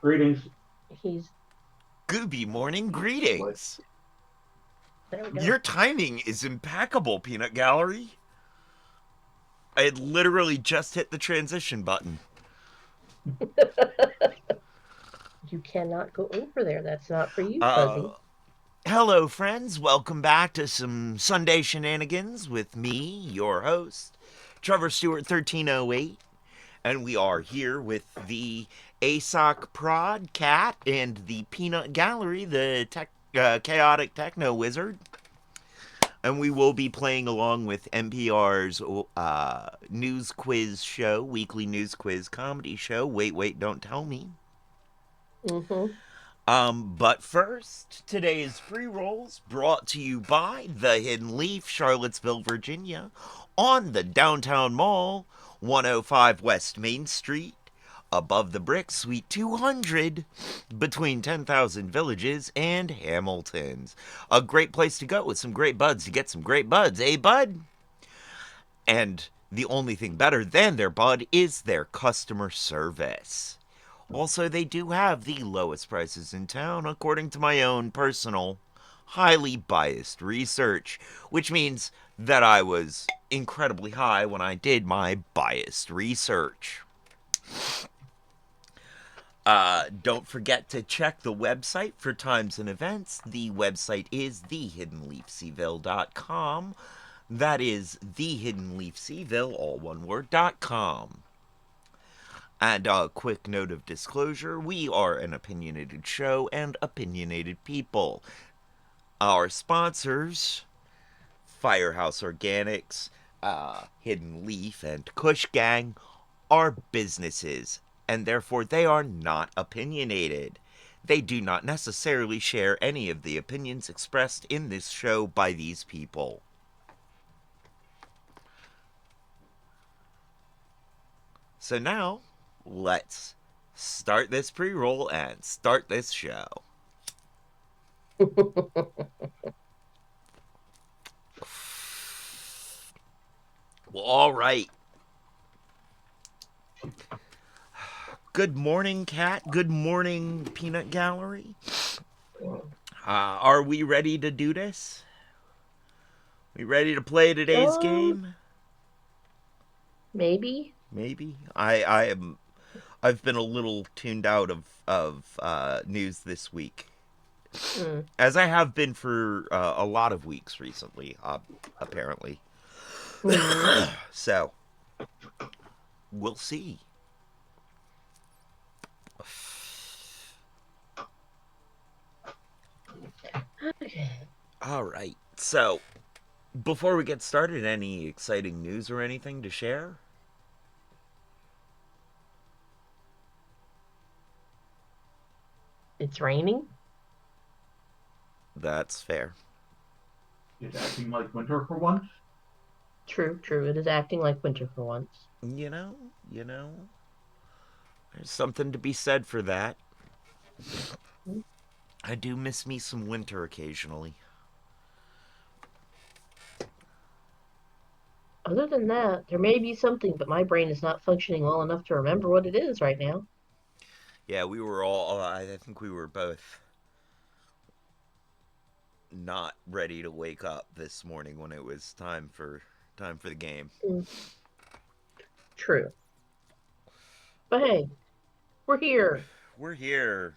Greetings. He's Gooby morning greetings. there. We go. Your timing is impeccable, Peanut Gallery. I had literally just hit the transition button. You cannot go over there. That's not for you, Uh, Fuzzy. Hello, friends. Welcome back to some Sunday Shenanigans with me, your host, Trevor Stewart 1308. And we are here with the ASOC Prod Cat and the Peanut Gallery, the chaotic techno wizard. And we will be playing along with NPR's news quiz show, weekly news quiz comedy show. Wait, wait, don't tell me. Mm-hmm. But first, today's pre-rolls brought to you by The Hidden Leaf, Charlottesville, Virginia, on the Downtown Mall, 105 West Main Street, above the brick, Suite 200, between 10,000 Villages and Hamilton's. A great place to go with some great buds to get some great buds, eh, bud? And the only thing better than their bud is their customer service. Also, they do have the lowest prices in town, according to my own personal, highly biased research, which means that I was incredibly high when I did my biased research. Don't forget to check the website for times and events. The website is thehiddenleafseville.com. That is thehiddenleafseville, all one word.com. And a quick note of disclosure, we are an opinionated show and opinionated people. Our sponsors, Firehouse Organics, Hidden Leaf, and Kush Gang, are businesses, and therefore they are not opinionated. They do not necessarily share any of the opinions expressed in this show by these people. So now, let's start this pre-roll and start this show. Well, all right. Good morning, Cat. Good morning, Peanut Gallery. Are we ready to do this? We ready to play today's game? Maybe. Maybe. I've been a little tuned out of news this week. As I have been for a lot of weeks recently, apparently. So, we'll see. Okay. All right. So, before we get started, any exciting news or anything to share? It's raining. That's fair. It's acting like winter for once. True, true. It is acting like winter for once. You know, there's something to be said for that. I do miss me some winter occasionally. Other than that, there may be something, but my brain is not functioning well enough to remember what it is right now. Yeah, we were all, I think we were both not ready to wake up this morning when it was time for the game. True. But hey, we're here. We're here.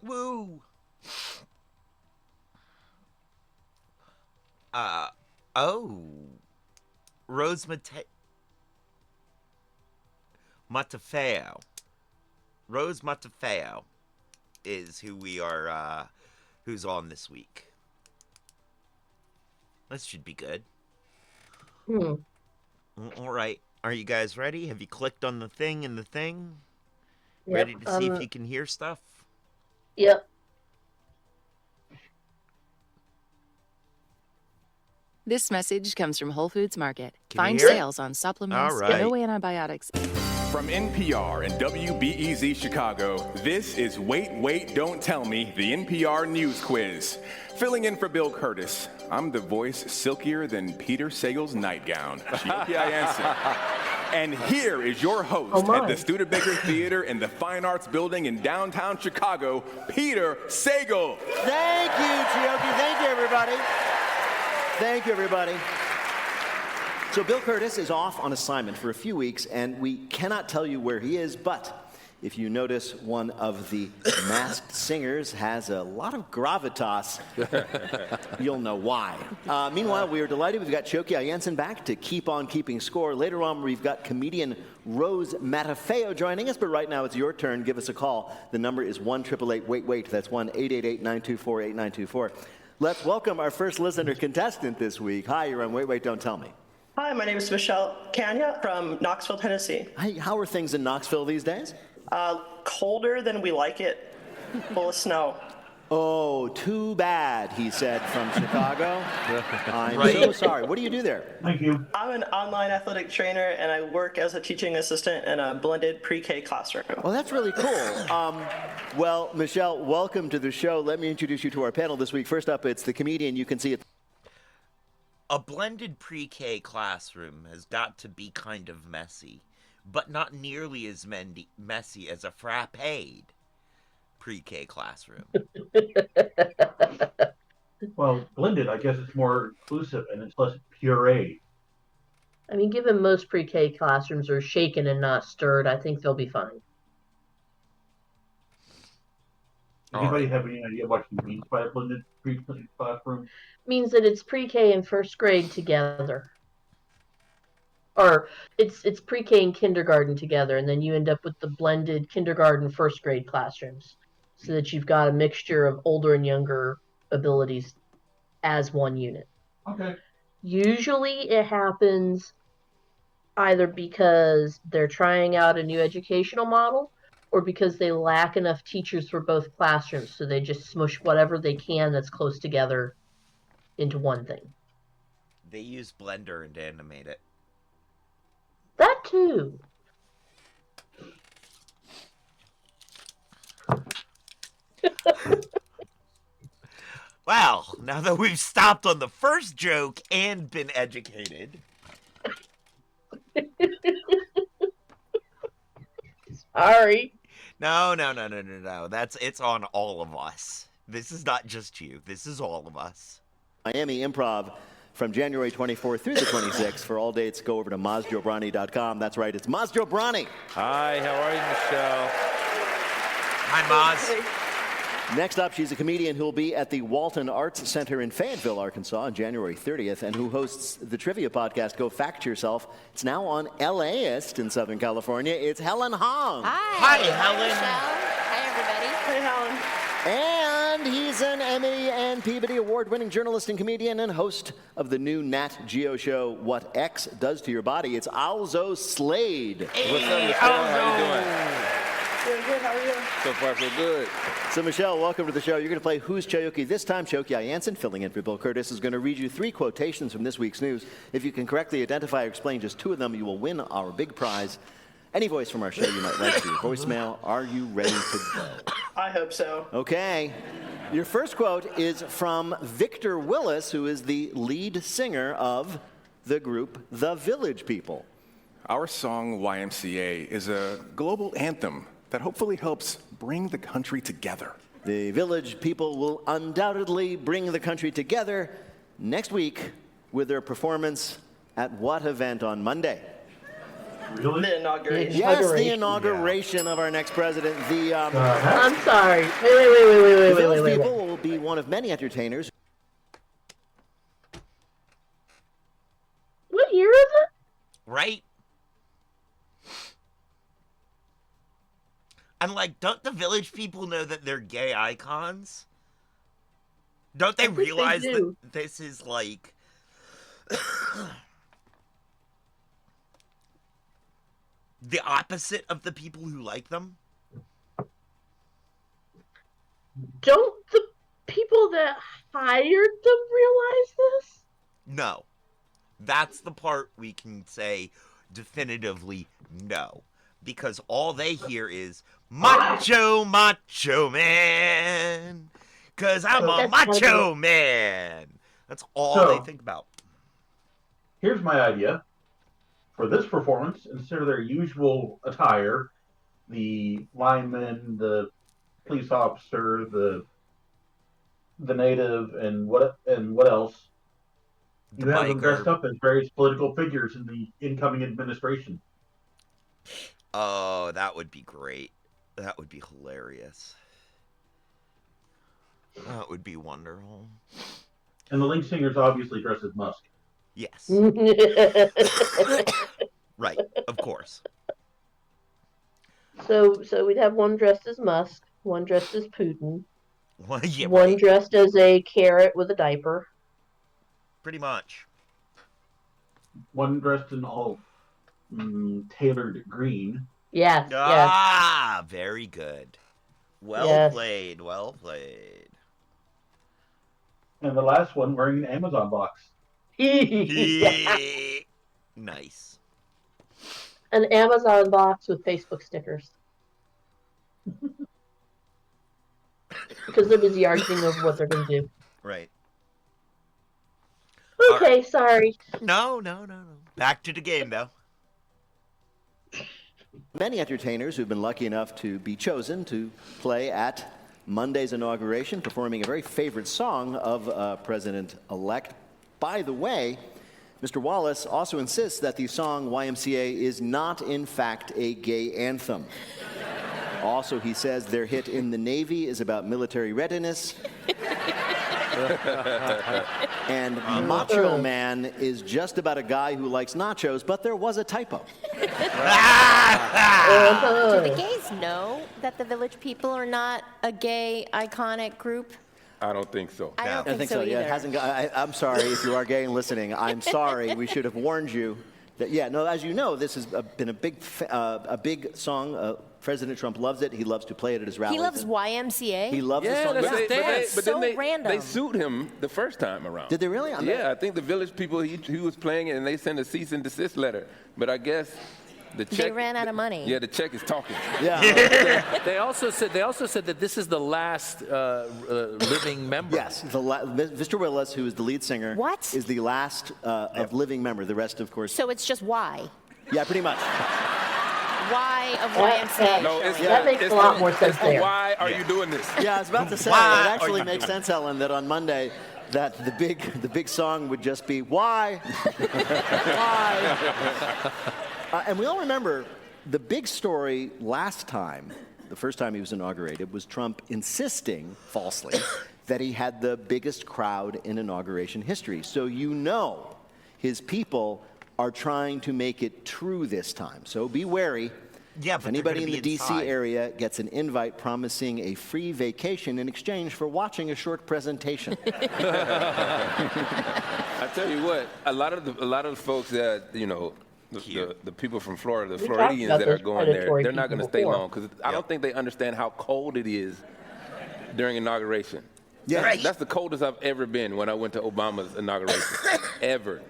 Woo! Oh. Rose Matafeo. Rose Matafeo is who we are, who's on this week. This should be good. All right. Are you guys ready? Have you clicked on the thing in the thing? Yep, Ready to see if you can hear stuff? Yep. This message comes from Whole Foods Market. Can you Find hear it? sales on supplements, All right. no antibiotics. From NPR and WBEZ Chicago, this is Wait, Wait, Don't Tell Me, the NPR News Quiz. Filling in for Bill Curtis, I'm the voice silkier than Peter Sagal's nightgown. G-O-P-I-N-C. And here is your host Oh, at my. the Studebaker Theater in the Fine Arts Building in downtown Chicago, Peter Sagal. Thank you, Chioki. Thank you, everybody. Thank you, everybody. So Bill Curtis is off on assignment for a few weeks, and we cannot tell you where he is, but if you notice one of the masked singers has a lot of gravitas, you'll know why. Meanwhile, we are delighted we've got Chioki Jensen back to keep on keeping score. Later on, we've got comedian Rose Matafeo joining us, but right now it's your turn. Give us a call. The number is 1-888-WAIT-WAIT. That's 1-888-924-8924. Let's welcome our first listener contestant this week. Hi, you're on Wait, Wait, Don't Tell Me. Hi, my name is Michelle Kanya from Knoxville, Tennessee. Hey, how are things in Knoxville these days? Colder than we like it, full of snow. Oh, too bad, he said from Chicago. I'm Right. so sorry. What do you do there? Thank you. I'm an online athletic trainer, and I work as a teaching assistant in a blended pre-K classroom. Well, that's really cool. Well, Michelle, welcome to the show. Let me introduce you to our panel this week. First up, it's the comedian. You can see it. A blended pre-K classroom has got to be kind of messy, but not nearly as messy as a frappéed pre-K classroom. Well, blended, I guess it's more inclusive and it's less pureed. I mean, given most pre-K classrooms are shaken and not stirred, I think they'll be fine. Does anybody have any idea what he means by a blended pre-K classroom? Means that it's pre-K and first grade together. Or it's pre-K and kindergarten together, and then you end up with the blended kindergarten first grade classrooms, so that you've got a mixture of older and younger abilities as one unit. Okay. Usually it happens either because they're trying out a new educational model or because they lack enough teachers for both classrooms, so they just smush whatever they can that's close together into one thing. They use Blender and animate it. That too. Well, now that we've stopped on the first joke and been educated, Sorry. no. It's on all of us. This is not just you. This is all of us. Miami Improv from January 24th through the 26th. For all dates, go over to mazjobrani.com. That's right, it's Maz Jobrani. Hi, how are you, Michelle? Hi, Maz. Next up, she's a comedian who will be at the Walton Arts Center in Fayetteville, Arkansas on January 30th, and who hosts the trivia podcast, Go Fact Yourself. It's now on LAist in Southern California. It's Helen Hong. Hi, Helen. Michelle. Hi, everybody. Hey, Helen. And he's an Emmy and Peabody Award-winning journalist and comedian and host of the new Nat Geo show, What X Does to Your Body. It's Alzo Slade. What's up, Michelle? How you doing? Doing good, how are you? So far, so good. So, Michelle, welcome to the show. You're going to play Who's Chioki? This time, Chioki Jensen, filling in for Bill Curtis, is going to read you 3 quotations from this week's news. If you can correctly identify or explain just 2 of them, you will win our big prize. Any voice from our show you might like to your voicemail. Are you ready to go? I hope so. Okay. Your first quote is from Victor Willis, who is the lead singer of the group The Village People. Our song YMCA is a global anthem that hopefully helps bring the country together. The Village People will undoubtedly bring the country together next week with their performance at what event on Monday? Really? The inauguration. Yes, the inauguration of our next president. I'm sorry. The Wait. Village People will be one of many entertainers. What year is it? Right? And, like, don't the Village People know that they're gay icons? Don't they I think they realize do. that this is, like... the opposite of the people who like them? Don't the people that hired them realize this? No. That's the part we can say definitively no. Because all they hear is, macho, macho man. Because I'm a That's macho man. That's all So- they think about. Here's my idea For this performance, instead of their usual attire, the lineman, the police officer, the native, and what else? The You have them dressed biker. up as various political figures in the incoming administration. Oh, that would be great. That would be hilarious. That would be wonderful. And the lead singer's obviously dressed as Musk. Yes. Right, of course. So we'd have one dressed as Musk, one dressed as Putin, Well, yeah, one right. dressed as a carrot with a diaper. Pretty much. One dressed in all tailored green. Yes, yes. Ah, very good. Well Yes. played, well played. And the last one wearing an Amazon box. Nice. An Amazon box with Facebook stickers. Because they're busy arguing over what they're going to do. Right. Okay, sorry. No. Back to the game, though. Many entertainers who've been lucky enough to be chosen to play at Monday's inauguration, performing a very favorite song of President-elect. By the way, Mr. Wallace also insists that the song YMCA is not, in fact, a gay anthem. Also, he says their hit In the Navy is about military readiness. And Macho Man is just about a guy who likes nachos, but there was a typo. Do the gays know that the Village People are not a gay iconic group? I don't think so. I don't I think so. either. Yeah, it hasn't. I'm sorry if you are gay and listening. I'm sorry. We should have warned you. That, yeah. No. As you know, this has been a big song. President Trump loves it. He loves to play it at his rallies. He loves YMCA. He loves the song. But then they random. sued him the first time around. Did they really? I think the Village People, he was playing it, and they sent a cease and desist letter. But I guess the check. They ran out of money. Yeah, the check is talking. Yeah. They also said that this is the last living member. Yes, Mr. Willis, who is the lead singer, What? is the last of living member. The rest, of course. So it's just Y. Yeah, pretty much. Y of YMCA. No, That makes a lot more sense there. Why are you doing this? Yeah, I was about to say, Why it are actually you makes doing sense, Ellen, that on Monday, that the big song would just be, why? Why? And we all remember the big story last time, the first time he was inaugurated, was Trump insisting, falsely, that he had the biggest crowd in inauguration history. So you know his people are trying to make it true this time. So be wary. Yeah, If but anybody they're in gonna the be D.C. inside. area gets an invite promising a free vacation in exchange for watching a short presentation. I tell you what, a lot of the folks that the people from Florida, the We talked Floridians about that are those going there, predatory they're not going to people stay before. long because I don't think they understand how cold it is during inauguration. Yeah. Right. That's the coldest I've ever been when I went to Obama's inauguration, ever.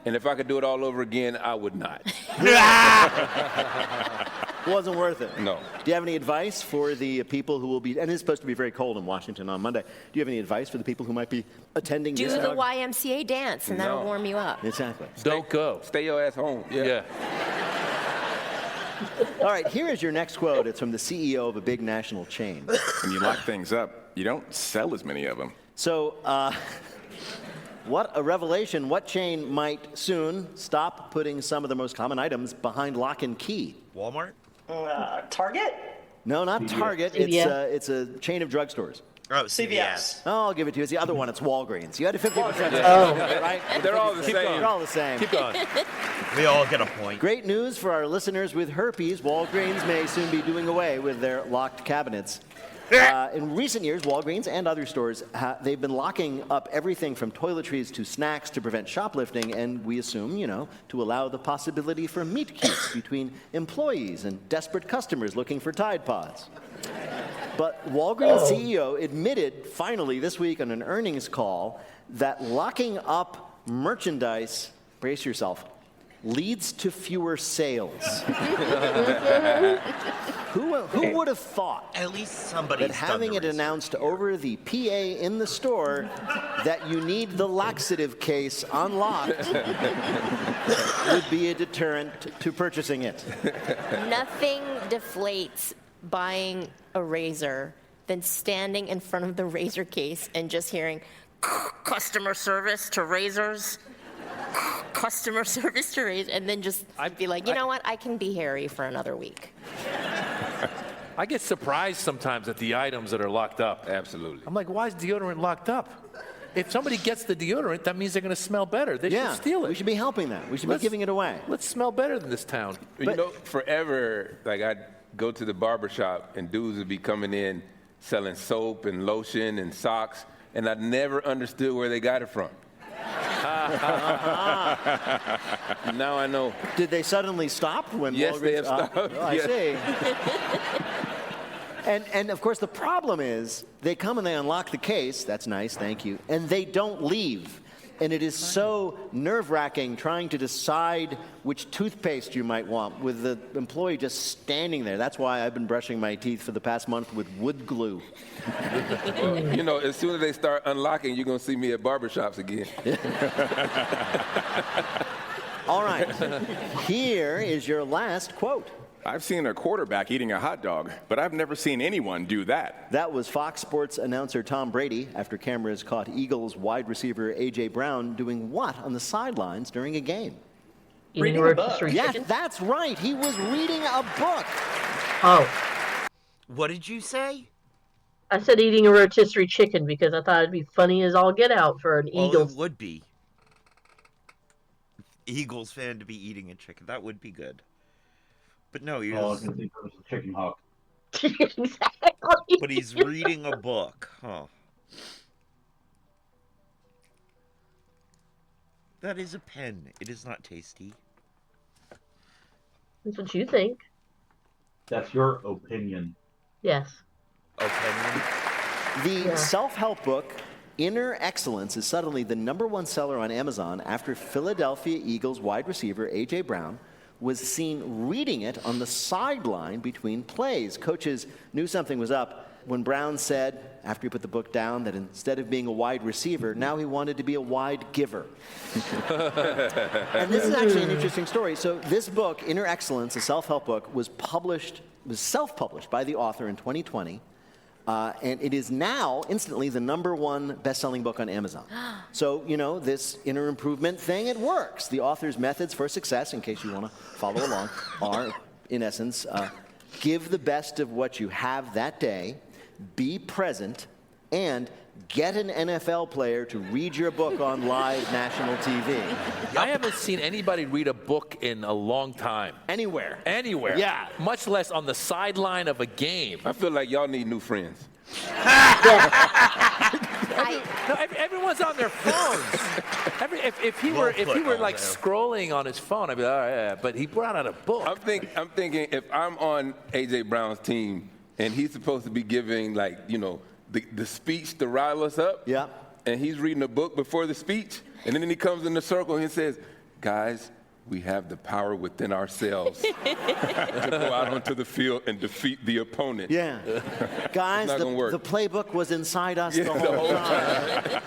And if I could do it all over again, I would not. Wasn't worth it. No. Do you have any advice for the people who will be, and it's supposed to be very cold in Washington on Monday, do you have any advice for the people who might be attending Do this the inauguration? YMCA dance, and that'll No. warm you up. Exactly. Don't go. Stay your ass home. Yeah. All right, here is your next quote. It's from the CEO of a big national chain. When you lock things up, you don't sell as many of them. So, what a revelation. What chain might soon stop putting some of the most common items behind lock and key? Walmart? Target? No, not Target. CVS. It's a chain of drugstores. Oh, CVS. Oh, I'll give it to you. It's the other one. It's Walgreens. You had a 50%. Oh. Right? They're all the same. They're all the same. Keep going. We all get a point. Great news for our listeners with herpes. Walgreens may soon be doing away with their locked cabinets. In recent years, Walgreens and other stores, they've been locking up everything from toiletries to snacks to prevent shoplifting, and we assume, to allow the possibility for meet cutes between employees and desperate customers looking for Tide Pods. But Walgreens CEO admitted finally this week on an earnings call that locking up merchandise, brace yourself, leads to fewer sales. Who Who would have thought At least somebody's that having it announced over the PA in the store that you need the laxative case unlocked would be a deterrent to purchasing it? Nothing deflates buying a razor than standing in front of the razor case and just hearing customer service to razors, customer service to razors, and then just be like, you know what, I can be hairy for another week. I get surprised sometimes at the items that are locked up. Absolutely. I'm like, why is deodorant locked up? If somebody gets the deodorant, that means they're going to smell better. They should steal it. We should be helping that. We should be giving it away. Let's smell better than this town. You know, forever, like I'd go to the barber shop and dudes would be coming in selling soap and lotion and socks, and I never understood where they got it from. Now I know. Did they suddenly stop when Yes, Walgreens? they have stopped. I Yes. see. And of course, the problem is they come and they unlock the case. That's nice, thank you. And they don't leave. And it is so nerve-wracking trying to decide which toothpaste you might want with the employee just standing there. That's why I've been brushing my teeth for the past month with wood glue. You know, as soon as they start unlocking, you're going to see me at barbershops again. All right, here is your last quote. I've seen a quarterback eating a hot dog, but I've never seen anyone do that. That was Fox Sports announcer Tom Brady after cameras caught Eagles wide receiver A.J. Brown doing what on the sidelines during a game? Eating a rotisserie Yes, chicken? that's right. He was reading a book. Oh, What did you say? I said eating a rotisserie chicken because I thought it'd be funny as all get out for an Well, Eagles. it would be. Eagles fan to be eating a chicken. That would be good. But no, he All I was, can think of is a chicken hawk. Exactly. but he's reading a book, huh? That is a pen. It is not tasty. That's what you think. That's your opinion. Yes. Opinion. The self-help book, Inner Excellence, is suddenly the #1 seller on Amazon after Philadelphia Eagles wide receiver A.J. Brown was seen reading it on the sideline between plays. Coaches knew something was up when Brown said, after he put the book down, that instead of being a wide receiver, now he wanted to be a wide giver. And this is actually an interesting story. So this book, Inner Excellence, a self-help book, was self-published by the author in 2020. And it is now instantly the #1 best-selling book on Amazon. So, you know, this inner improvement thing, it works. The author's methods for success, in case you want to follow along, are, in essence, give the best of what you have that day, be present, and get an NFL player to read your book on live national TV. I haven't seen anybody read a book in a long time. Anywhere. Anywhere. Yeah. Much less on the sideline of a game. I feel like y'all need new friends. No, everyone's on their phones. If he were like scrolling on his phone, I'd be like, all right, yeah. But he brought out a book. I'm thinking if I'm on A.J. Brown's team and he's supposed to be giving, like, you know, the speech to rile us up. Yeah. And he's reading a book before the speech. And then he comes in the circle and he says, guys, we have the power within ourselves to go out onto the field and defeat the opponent. Yeah. Guys, not gonna work. the playbook was inside us Yeah, the whole time.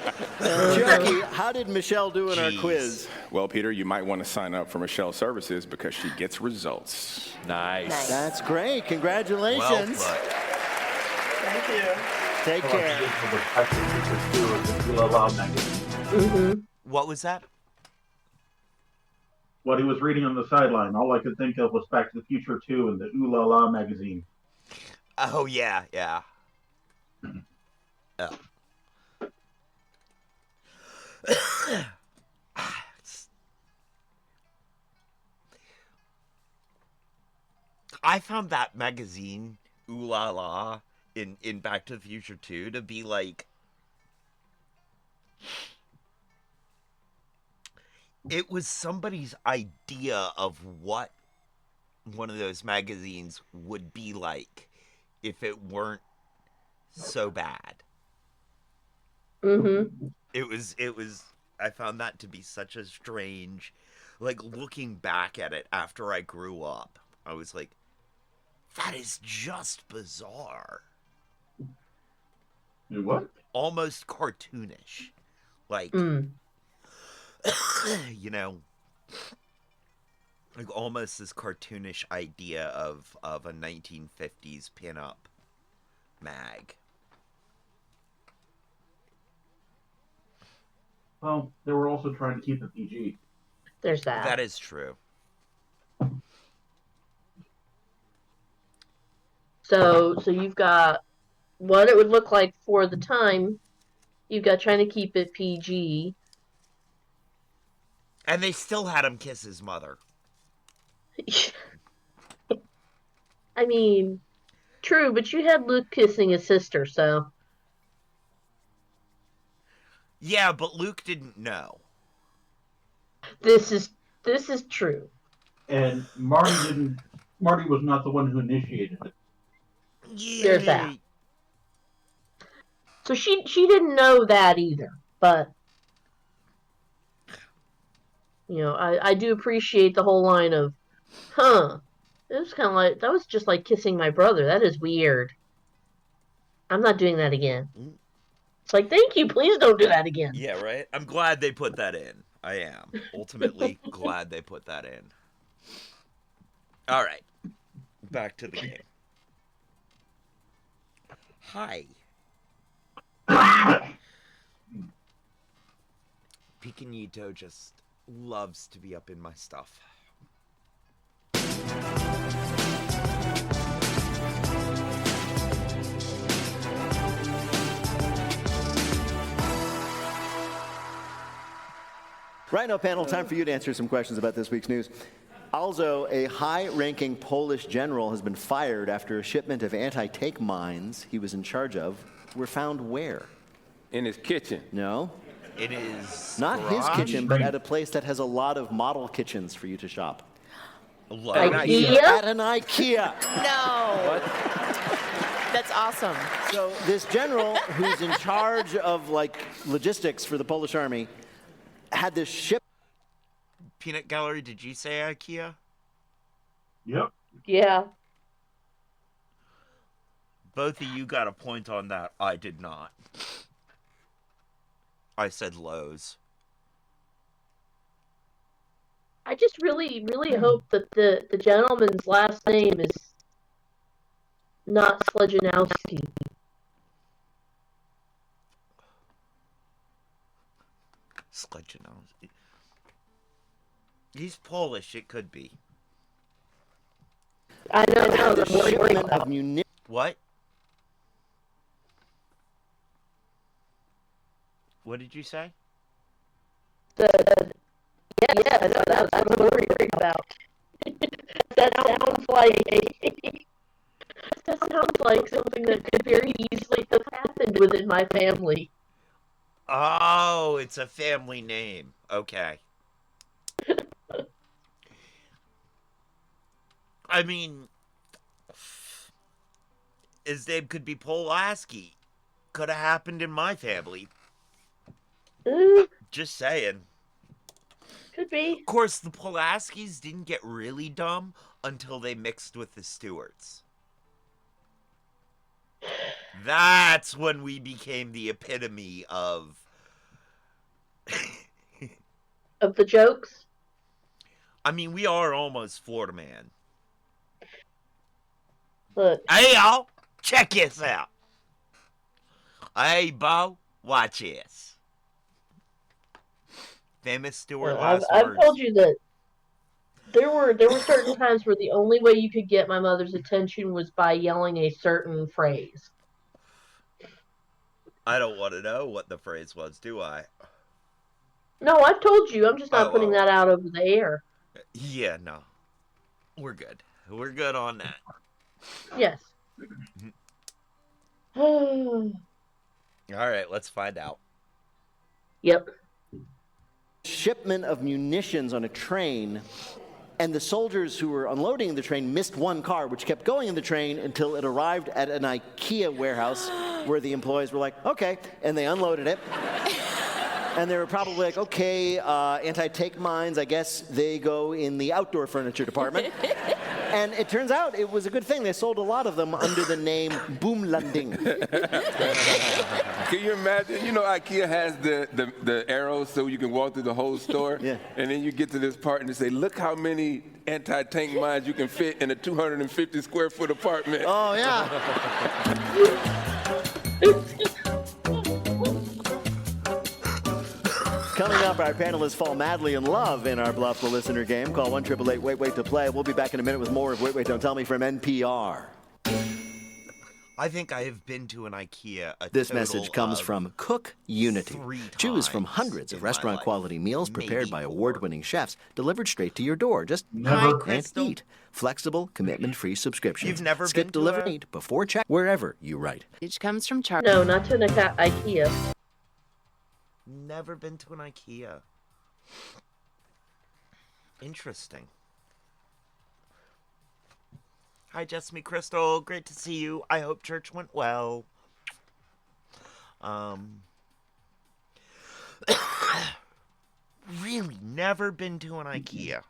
Jackie, how did Michelle do in our quiz? Well, Peter, you might want to sign up for Michelle's services because she gets results. Nice. That's great. Congratulations. Well put. Thank you. Take care. What was that? What he was reading on the sideline, all I could think of was Back to the Future 2 and the Ooh La La magazine. Oh, yeah, yeah. Oh. I found that magazine, Ooh La La, in Back to the Future 2 to be like... It was somebody's idea of what one of those magazines would be like if it weren't so bad. Mm-hmm. It was, I found that to be such a strange, like, looking back at it after I grew up, I was like, That is just bizarre. What? Almost cartoonish. Like, you know, like almost this cartoonish idea of a 1950s pinup mag. Well, they were also trying to keep it PG. There's that. That is true. So you've got what it would look like for the time. You've got trying to keep it PG. And they still had him kiss his mother. I mean, true, but you had Luke kissing his sister, so. Yeah, but Luke didn't know. This is true. And Marty was not the one who initiated it. Yeah. There's that. So she didn't know that either, but you know, I do appreciate the whole line of, it was kind of like, that was just like kissing my brother. That is weird. I'm not doing that again. It's like, thank you, please don't do that again. Yeah, right? I'm glad they put that in. I am. Ultimately, glad they put that in. All right. Back to the game. Hi. Picanito just loves to be up in my stuff. Right now, panel, time for you to answer some questions about this week's news. Also, a high-ranking Polish general has been fired after a shipment of anti-tank mines he was in charge of were found where? In his kitchen. No. It is Not his garage? kitchen, but at a place that has a lot of model kitchens for you to shop. IKEA? At an IKEA. No. That's awesome. So this general, who's in charge of like logistics for the Polish army, had this ship. Peanut Gallery, did you say IKEA? Yep. Yeah. Both of you got a point on that. I did not. I said Lowe's. I just really, really hope that the gentleman's last name is not Sledjanowski. Sledjanowski. He's Polish, it could be. I know. The shipment of munitions. What? What did you say? Yes, that's what I'm worried about. That sounds like something that could very easily have happened within my family. Oh, it's a family name. Okay. I mean, his name could be Pulaski. Could have happened in my family. Just saying. Could be. Of course, the Pulaskis didn't get really dumb until they mixed with the Stewarts. That's when we became the epitome of... Of the jokes? I mean, we are almost Florida Man. Look. Hey, y'all. Check this out. Hey, Bo. Watch this. Famous Stewart last I've words. told you that there were certain times where the only way you could get my mother's attention was by yelling a certain phrase. I don't want to know what the phrase was, do I? No, I've told you. I'm just not putting that out over the air. Yeah, no. We're good. We're good on that. Yes. All right, let's find out. Yep. Shipment of munitions on a train, and the soldiers who were unloading the train missed one car, which kept going in the train until it arrived at an IKEA warehouse where the employees were like, okay, and they unloaded it. And they were probably like, okay, anti-tank mines, I guess they go in the outdoor furniture department. And it turns out it was a good thing. They sold a lot of them under the name Boomlanding. Can you imagine? You know, IKEA has the arrows so you can walk through the whole store. Yeah. And then you get to this part and they say, look how many anti-tank mines you can fit in a 250 square foot apartment. Oh, yeah. Coming up, our panelists fall madly in love in our Bluff the Listener game. Call 1-888-WAIT-WAIT to play. We'll be back in a minute with more of Wait, Wait, Don't Tell Me from NPR. I think I have been to an IKEA This message comes from Cook Unity. 3 Choose from times hundreds of in my restaurant-quality meals prepared Maybe by 4. award-winning chefs, delivered straight to your door. Just Never. click and Crystal. eat. Flexible, commitment-free subscriptions. You've never Skip been to delivery, a- eat before check, wherever you write. Message comes from Charlie. No, not to an IKEA. Never been to an IKEA. Interesting. Hi, Jessamy Crystal. Great to see you. I hope church went well. Really never been to an IKEA.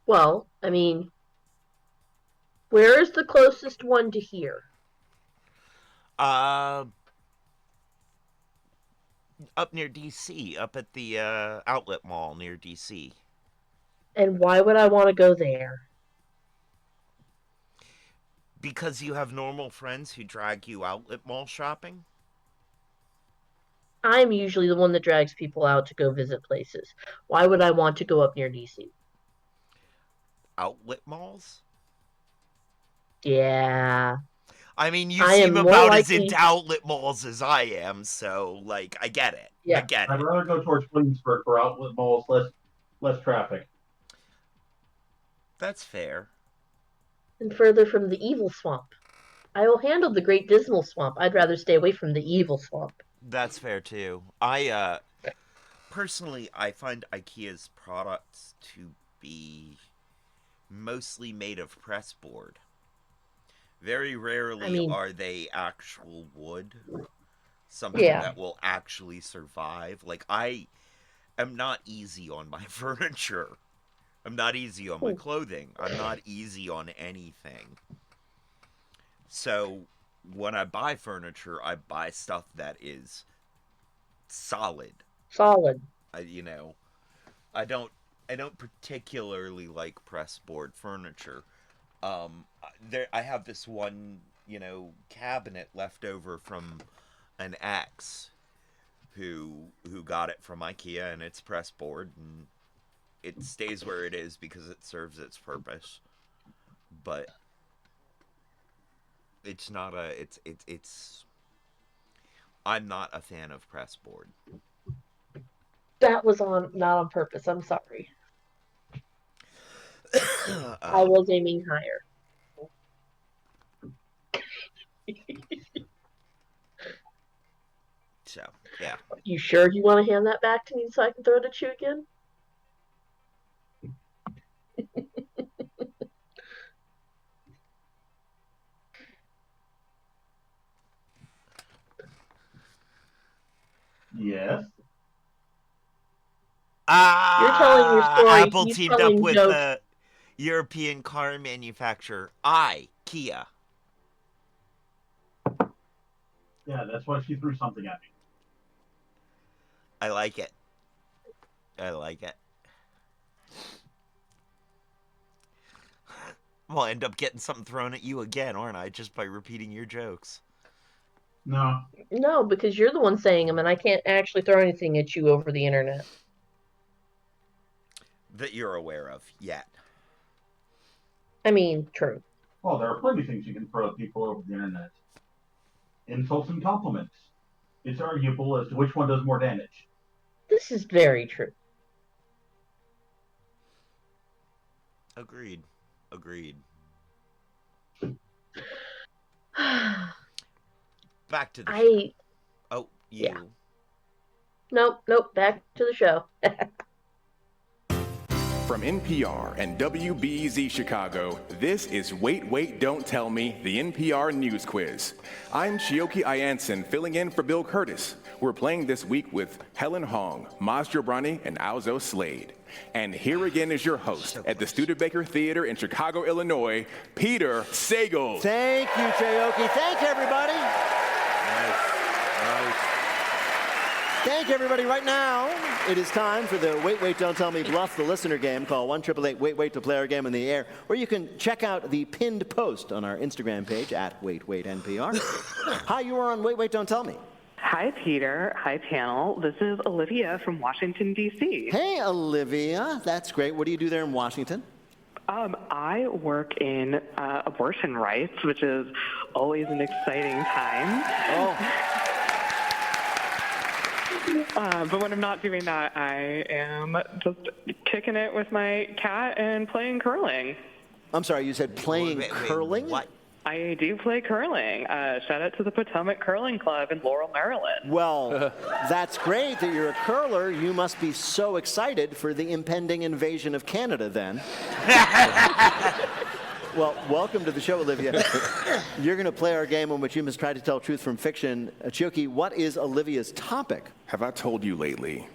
Well, I mean, where is the closest one to here? Up near DC, up at the outlet mall near DC. And why would I want to go there? Because you have normal friends who drag you outlet mall shopping? I'm usually the one that drags people out to go visit places. Why would I want to go up near DC? Outlet malls? Yeah. I mean, you I seem am more about as likely- into outlet malls as I am, so, like, I get it. Yeah. I get I'd it. rather go towards Williamsburg for outlet malls, less traffic. That's fair. And further from the evil swamp. I will handle the Great Dismal Swamp. I'd rather stay away from the evil swamp. That's fair, too. Personally, I find IKEA's products to be mostly made of pressboard. Very rarely are they actual wood. Something that will actually survive. Like, I am not easy on my furniture. I'm not easy on my clothing. I'm not easy on anything. So, when I buy furniture, I buy stuff that is solid. Solid. I don't particularly like pressboard furniture. I have this one, cabinet left over from an ex who got it from IKEA, and it's pressboard, and it stays where it is because it serves its purpose. But it's not I'm not a fan of pressboard. That was not on purpose. I'm sorry. I was aiming higher. So, yeah. You sure you want to hand that back to me so I can throw it at you again? Yes. You're telling your story. Apple He's teamed up telling with jokes. the European car manufacturer, Kia. Yeah, that's why she threw something at me. I like it. I'll end up getting something thrown at you again, aren't I? Just by repeating your jokes. No. No, because you're the one saying them, and I can't actually throw anything at you over the internet. That you're aware of yet. I mean, true. Well, there are plenty of things you can throw at people over the internet. Insults and compliments. It's arguable as to which one does more damage. This is very true. Agreed. Back to the show. Oh, you. Yeah. Nope. Back to the show. From NPR and WBEZ Chicago, this is Wait, Wait, Don't Tell Me, the NPR News Quiz. I'm Chioke Ayanson, filling in for Bill Curtis. We're playing this week with Helen Hong, Maz Jobrani, and Alzo Slade. And here again is your host at the Studebaker Theater in Chicago, Illinois, Peter Sagal. Thank you, Chioke. Thank you, everybody. Nice. Thank you, everybody. Right now, it is time for the Wait, Wait, Don't Tell Me Bluff the Listener game. Call 1-888-WAIT-WAIT to play our game in the air, or you can check out the pinned post on our Instagram page at WaitWaitNPR. Hi, you are on Wait, Wait, Don't Tell Me. Hi, Peter. Hi, panel. This is Olivia from Washington, D.C. Hey, Olivia. That's great. What do you do there in Washington? I work in abortion rights, which is always an exciting time. Oh. But when I'm not doing that, I am just kicking it with my cat and playing curling. I'm sorry, you said playing curling? What? I do play curling. Shout out to the Potomac Curling Club in Laurel, Maryland. Well, that's great that you're a curler. You must be so excited for the impending invasion of Canada then. Well, welcome to the show, Olivia. You're going to play our game in which you must try to tell truth from fiction. Chioke, what is Olivia's topic? Have I told you lately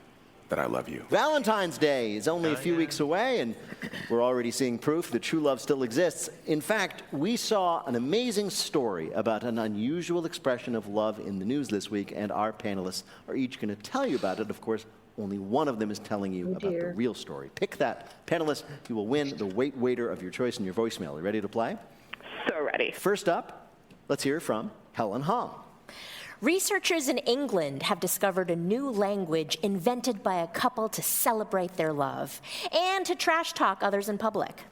that I love you? Valentine's Day is only a few weeks away, and we're already seeing proof that true love still exists. In fact, we saw an amazing story about an unusual expression of love in the news this week, and our panelists are each going to tell you about it. Of course, only one of them is telling you about the real story. Pick that panelist. You will win the Wait Waiter of your choice in your voicemail. Are you ready to play? So ready. First up, let's hear from Helen Hong. Researchers in England have discovered a new language invented by a couple to celebrate their love and to trash talk others in public.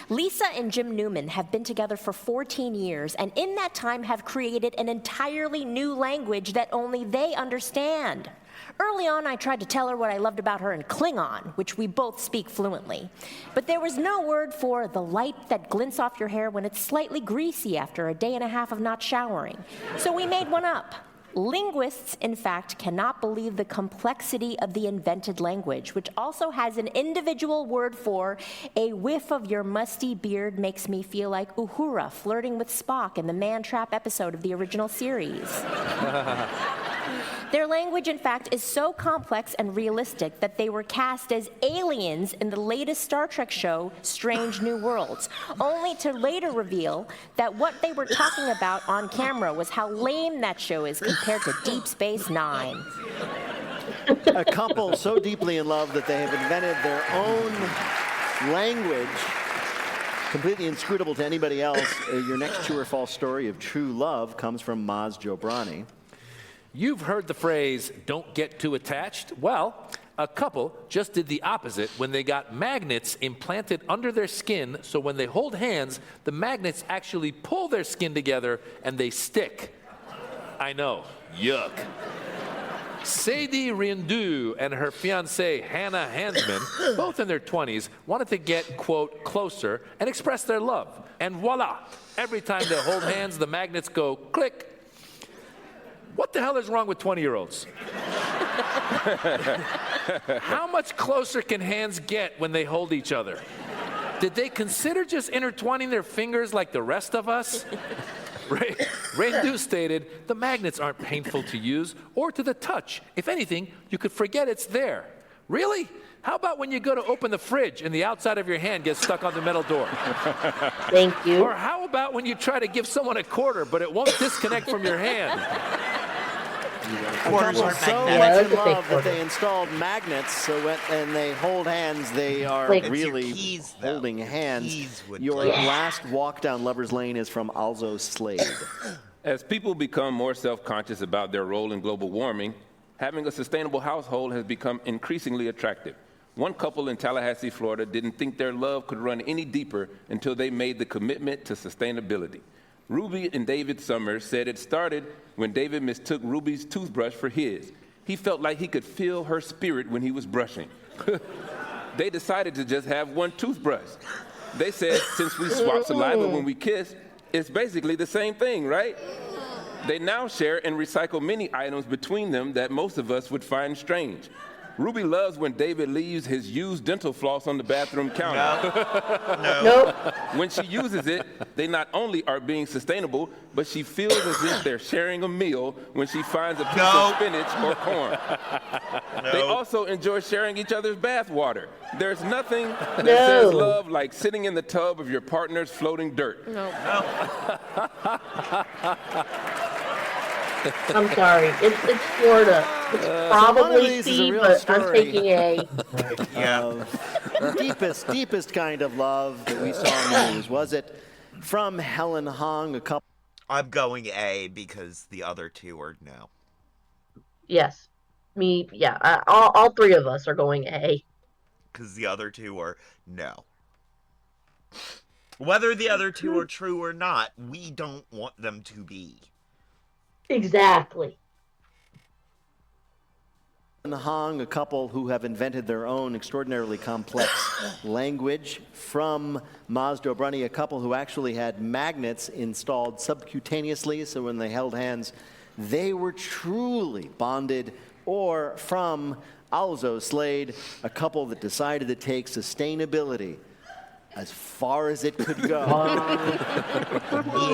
Lisa and Jim Newman have been together for 14 years, and in that time have created an entirely new language that only they understand. Early on, I tried to tell her what I loved about her in Klingon, which we both speak fluently. But there was no word for the light that glints off your hair when it's slightly greasy after a day and a half of not showering. So we made one up. Linguists, in fact, cannot believe the complexity of the invented language, which also has an individual word for a whiff of your musty beard makes me feel like Uhura flirting with Spock in the Man Trap episode of the original series. Their language, in fact, is so complex and realistic that they were cast as aliens in the latest Star Trek show, Strange New Worlds, only to later reveal that what they were talking about on camera was how lame that show is compared to Deep Space Nine. A couple so deeply in love that they have invented their own language, completely inscrutable to anybody else. Your next true or false story of true love comes from Maz Jobrani. You've heard the phrase, don't get too attached. Well, a couple just did the opposite when they got magnets implanted under their skin, so when they hold hands, the magnets actually pull their skin together and they stick. I know, yuck. Sadie Rindu and her fiancé, Hannah Hansman, both in their 20s, wanted to get, quote, closer and express their love. And voila, every time they hold hands, the magnets go click. What the hell is wrong with 20-year-olds? How much closer can hands get when they hold each other? Did they consider just intertwining their fingers like the rest of us? Rindu stated, the magnets aren't painful to use or to the touch. If anything, you could forget it's there. Really? How about when you go to open the fridge and the outside of your hand gets stuck on the metal door? Thank you. Or how about when you try to give someone a quarter, but it won't disconnect from your hand? Quarters are so much in love that they installed magnets, so when they hold hands, they are really holding hands. Your last walk down Lover's Lane is from Alzo Slade. As people become more self-conscious about their role in global warming, having a sustainable household has become increasingly attractive. One couple in Tallahassee, Florida, didn't think their love could run any deeper until they made the commitment to sustainability. Ruby and David Summers said it started when David mistook Ruby's toothbrush for his. He felt like he could feel her spirit when he was brushing. They decided to just have one toothbrush. They said, since we swap saliva when we kiss, it's basically the same thing, right? They now share and recycle many items between them that most of us would find strange. Ruby loves when David leaves his used dental floss on the bathroom counter. No. When she uses it, they not only are being sustainable, but she feels as if they're sharing a meal when she finds a piece of spinach or corn. They also enjoy sharing each other's bath water. There's nothing that says love like sitting in the tub of your partner's floating dirt. No. I'm sorry. It's Florida. It's probably C, but I'm taking A. Deepest kind of love that we saw in the news. Was it from Helen Hong? A couple. I'm going A because the other two are no. Yes. Me, yeah. All three of us are going A. Because the other two are no. Whether the other two are true or not, we don't want them to be. Exactly. Hong, a couple who have invented their own extraordinarily complex language. From Mazda Brunny, a couple who actually had magnets installed subcutaneously, so when they held hands, they were truly bonded. Or from Alzo Slade, a couple that decided to take sustainability as far as it could go.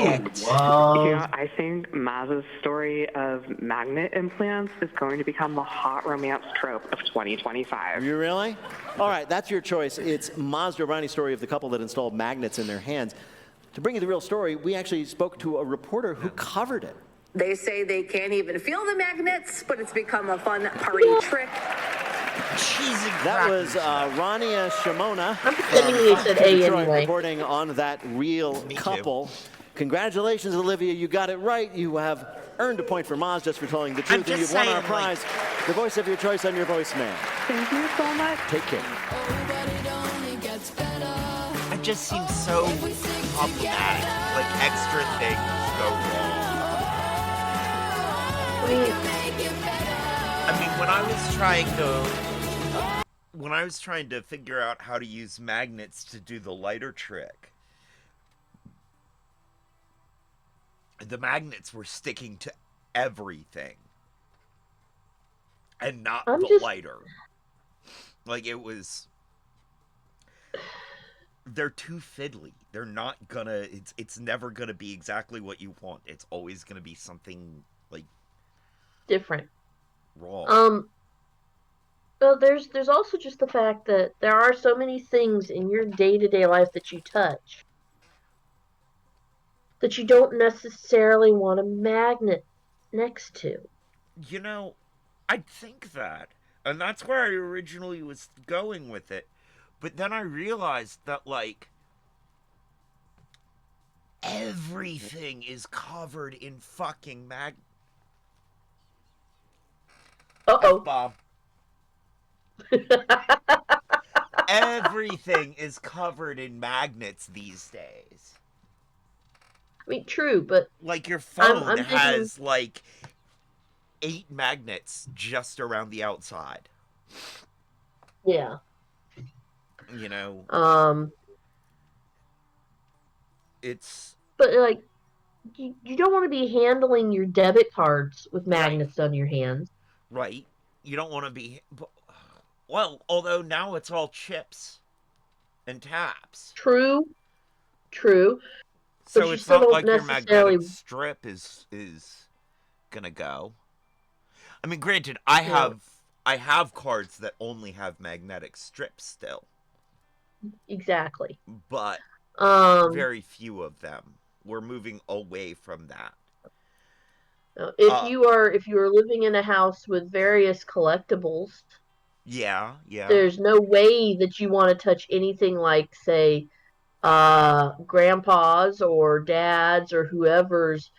Yeah, I think Maz's story of magnet implants is going to become the hot romance trope of 2025. You really? All right, that's your choice. It's Mazda Brownie's story of the couple that installed magnets in their hands. To bring you the real story, we actually spoke to a reporter who covered it. They say they can't even feel the magnets, but it's become a fun party trick. That was Rania Shimona. I'm pretending you said A Detroit, anyway. reporting on that real couple. Congratulations, Olivia. You got it right. You have earned a point for Maz just for telling the truth, and you've won our prize. The voice of your choice on your voicemail. Thank you so much. Take care. It just seems so problematic. Like extra things go wrong. I mean, when I was trying to figure out how to use magnets to do the lighter trick, the magnets were sticking to everything and not the lighter. Like, it was... They're too fiddly. They're not gonna... It's never gonna be exactly what you want. It's always gonna be something, like... different. Wrong. Well, there's also just the fact that there are so many things in your day-to-day life that you touch that you don't necessarily want a magnet next to. You know, I'd think that. And that's where I originally was going with it. But then I realized that, like, everything is covered in fucking Uh-oh. Bob. Everything is covered in magnets these days. I mean, true, but... Like, your phone I'm has, like, 8 magnets just around the outside. Yeah. You know? It's... But, like, you don't want to be handling your debit cards with magnets on your hands. Right. You don't want to be... Well, although now it's all chips and taps. True. So it's not like your magnetic strip is gonna go. I mean, granted, I have cards that only have magnetic strips still. Exactly. But very few of them. We're moving away from that. If you are living in a house with various collectibles, yeah, there's no way that you want to touch anything like, say, grandpa's or dad's or whoever's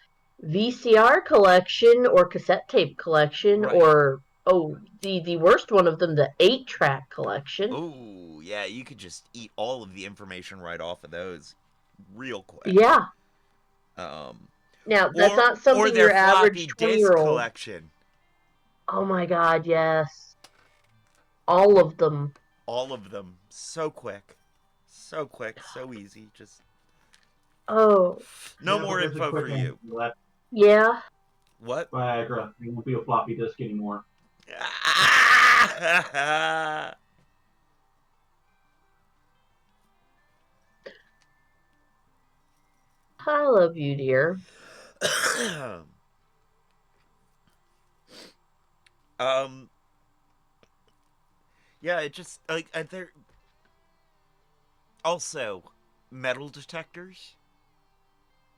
VCR collection or cassette tape collection, or the worst one of them, the 8-track collection. Oh, yeah, you could just eat all of the information right off of those real quick. Yeah. Now, that's not something your average 20-year-old collection. Oh my God, yes. All of them. So quick. So easy. Just... Oh. No more info for you. Yeah. What? Viagra. It won't be a floppy disk anymore. I love you, dear. um, yeah, it just like there. Also, metal detectors.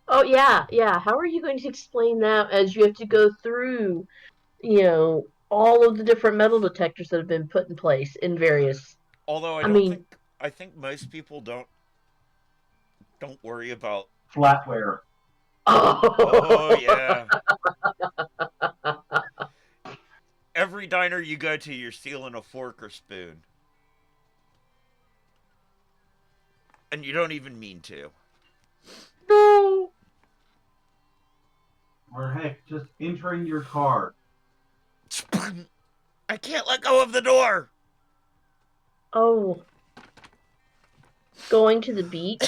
Oh yeah, yeah. How are you going to explain that as you have to go through, all of the different metal detectors that have been put in place in various? Although I mean, I think most people don't worry about Flatware. Oh yeah. Every diner you go to, you're stealing a fork or spoon. And you don't even mean to. No. Or heck, just entering your car. I can't let go of the door. Oh. Going to the beach,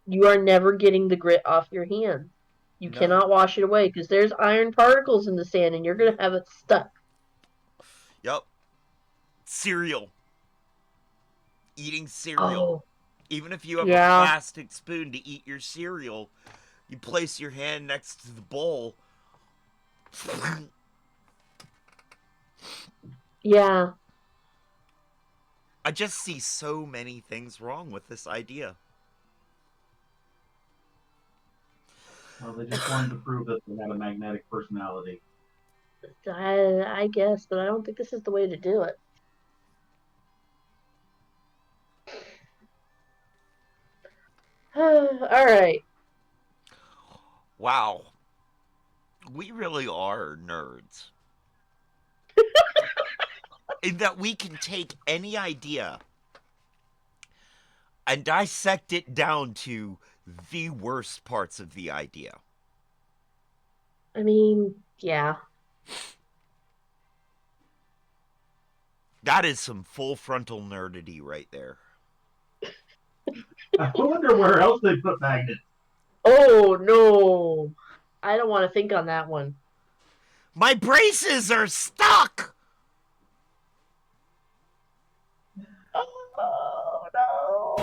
you are never getting the grit off your hand. You cannot wash it away because there's iron particles in the sand and you're going to have it stuck. Yep. Cereal. Eating cereal. Oh. Even if you have a plastic spoon to eat your cereal, you place your hand next to the bowl. Yeah. I just see so many things wrong with this idea. Well, they just wanted to prove that they had a magnetic personality. I guess, but I don't think this is the way to do it. All right. Wow. We really are nerds. In that we can take any idea and dissect it down to the worst parts of the idea. I mean, yeah. That is some full frontal nerdity right there. I wonder where else they put magnets. Oh, no. I don't want to think on that one. My braces are stuck! Oh, no.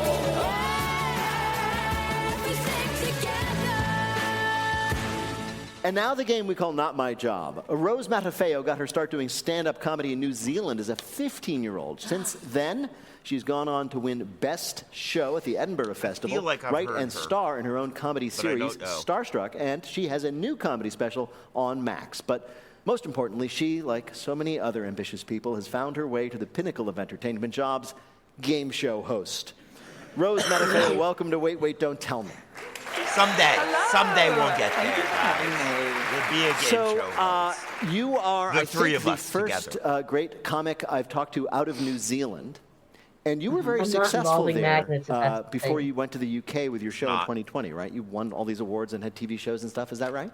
And now the game we call Not My Job. Rose Matafeo got her start doing stand-up comedy in New Zealand as a 15-year-old. Since then, she's gone on to win Best Show at the Edinburgh Festival, write and star in her own comedy series, Starstruck, and she has a new comedy special on Max. But most importantly, she, like so many other ambitious people, has found her way to the pinnacle of entertainment jobs, game show host. Rose Matafeo, welcome to Wait, Wait, Don't Tell Me. Someday we'll get there. We'll be a game show host. You are, the I three think, of the us first great comic I've talked to out of New Zealand. And you were very I'm not successful involving there magnets, if that's the before thing. you went to the UK with your show in 2020, right? You won all these awards and had TV shows and stuff. Is that right?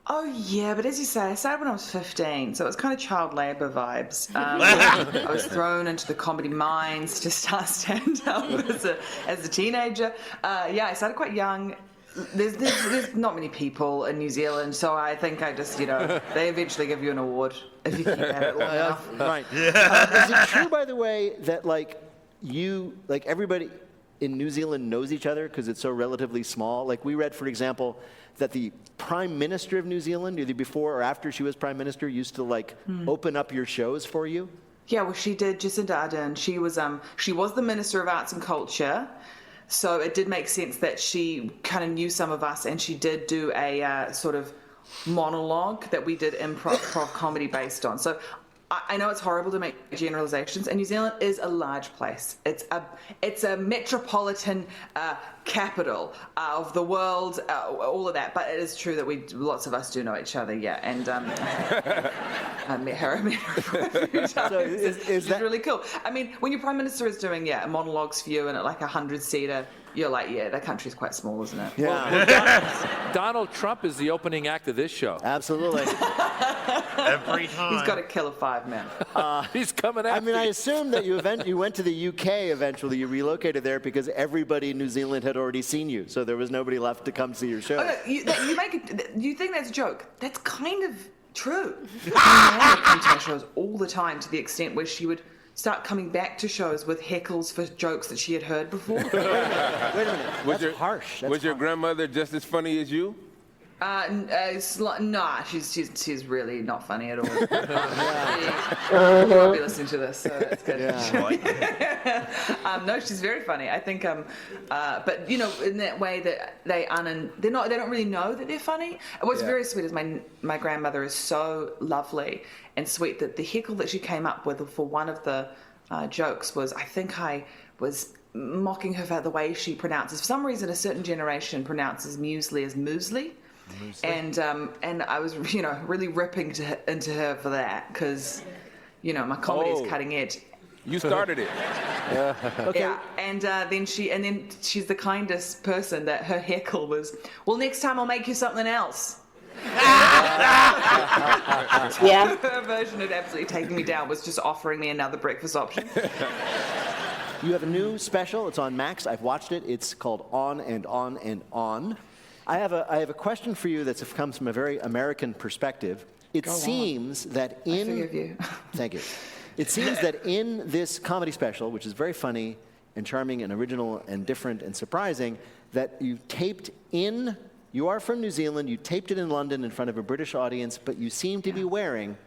Oh, yeah, but as you say, I started when I was 15, so it was kind of child labour vibes. I was thrown into the comedy mines to start stand-up as a teenager. I started quite young. There's not many people in New Zealand, so I think I just, they eventually give you an award if you keep at it long enough. Right. Is it true, by the way, that, everybody in New Zealand knows each other because it's so relatively small? Like, we read, for example, that the Prime Minister of New Zealand, either before or after she was Prime Minister, used to, open up your shows for you? Yeah, well, she did. Jacinda Ardern. She was the Minister of Arts and Culture, so it did make sense that she kind of knew some of us, and she did do a sort of monologue that we did improv comedy based on. So I know it's horrible to make generalizations, and New Zealand is a large place. It's a metropolitan capital of the world, all of that. But it is true that lots of us do know each other, yeah. And I met her a few times. So she's really cool. I mean, when your Prime Minister is doing monologues for you and at like 100-seater, you're like, yeah, that country's quite small, isn't it? Yeah. Well, Donald Trump is the opening act of this show. Absolutely. Every time. He's got to kill a 5-man. He's coming after I mean, I assume that you went to the UK eventually. You relocated there because everybody in New Zealand had already seen you, so there was nobody left to come see your show. Oh, no, you think that's a joke? That's kind of True. Grandma would come to our shows all the time, to the extent where she would start coming back to shows with heckles for jokes that she had heard before. Wait a minute. That's harsh. Was your grandmother just as funny as you? Nah, she's really not funny at all. She won't be listening to this, so that's good. No, she's very funny. I think, but in that way that they don't really know that they're funny. What's very sweet is my grandmother is so lovely and sweet that the heckle that she came up with for one of the jokes was, I think I was mocking her for the way she pronounces. For some reason, a certain generation pronounces muesli as muesli. And I was, really ripping into her for that because, my comedy is cutting edge. You started it. Okay. Yeah, and then she's the kindest person that her heckle was, well, next time I'll make you something else. Yeah. Her version of absolutely taking me down was just offering me another breakfast option. You have a new special. It's on Max. I've watched it. It's called On and On and On. I have a question for you that comes from a very American perspective. It seems that I forgive you. Thank you. It seems that in this comedy special, which is very funny and charming and original and different and surprising, that you are from New Zealand, you taped it in London in front of a British audience, but you seem to be wearing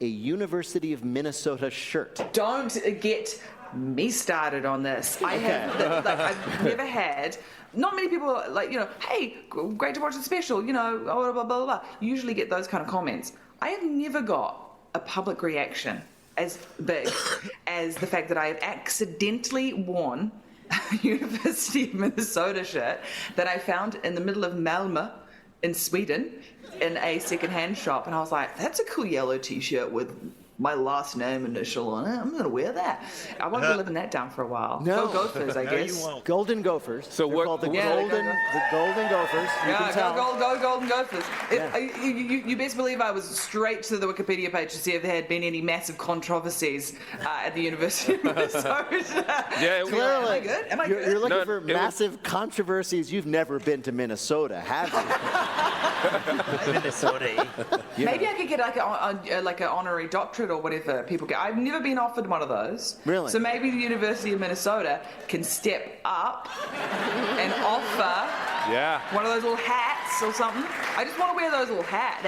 a University of Minnesota shirt. Don't get me started on this. I've never had. Not many people are like, hey, great to watch the special, blah, blah, blah, blah, blah. You usually get those kind of comments. I have never got a public reaction as big as the fact that I have accidentally worn a University of Minnesota shirt that I found in the middle of Malmö in Sweden in a secondhand shop. And I was like, that's a cool yellow t-shirt with my last name initial on it. I'm going to wear that. I won't be living that down for a while. No. Go Gophers, I guess. You won't. Golden Gophers. So They're called the Golden Gophers. You can tell. Go Golden Gophers. You best believe I was straight to the Wikipedia page to see if there had been any massive controversies at the University of Minnesota. Yeah, clearly. Am I good? You're looking for massive controversies. You've never been to Minnesota, have you? Minnesota. Maybe I could get like an honorary doctorate or whatever people get. I've never been offered one of those. Really? So maybe the University of Minnesota can step up and offer one of those little hats or something. I just want to wear that little hat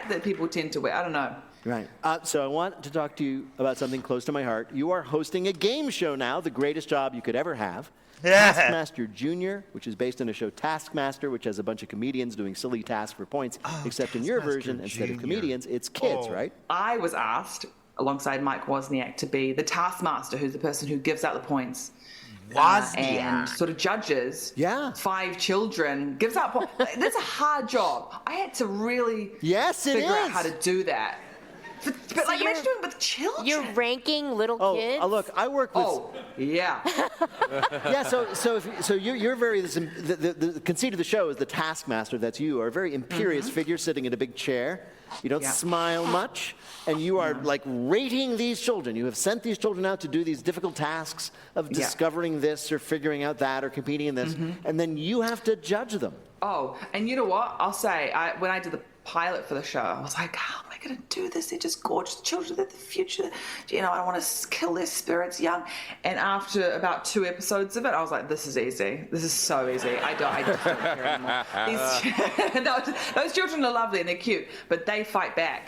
that people tend to wear. I don't know. Right. So I want to talk to you about something close to my heart. You are hosting a game show now, the greatest job you could ever have. Taskmaster Jr., which is based on a show Taskmaster, which has a bunch of comedians doing silly tasks for points, except in your version, instead of comedians, it's kids, right? I was asked, alongside Mike Wozniak, to be the Taskmaster, who's the person who gives out the points. And sort of judges 5 children, gives out points. That's a hard job. I had to really figure out how to do that. But So imagine doing it with children. You're ranking little kids? Look, I work with... yeah. So you're very... The conceit of the show is the Taskmaster, that's you, are a very imperious figure sitting in a big chair. You don't smile much, and you are like rating these children. You have sent these children out to do these difficult tasks of discovering this or figuring out that or competing in this, and then you have to judge them. Oh, and you know what? I'll say, when I did the pilot for the show, I was like, how am I going to do this? They're just gorgeous children. They're the future. I don't want to kill their spirits young. And after about 2 episodes of it, I was like, this is easy. This is so easy. I just don't care anymore. Those children are lovely and they're cute, but they fight back.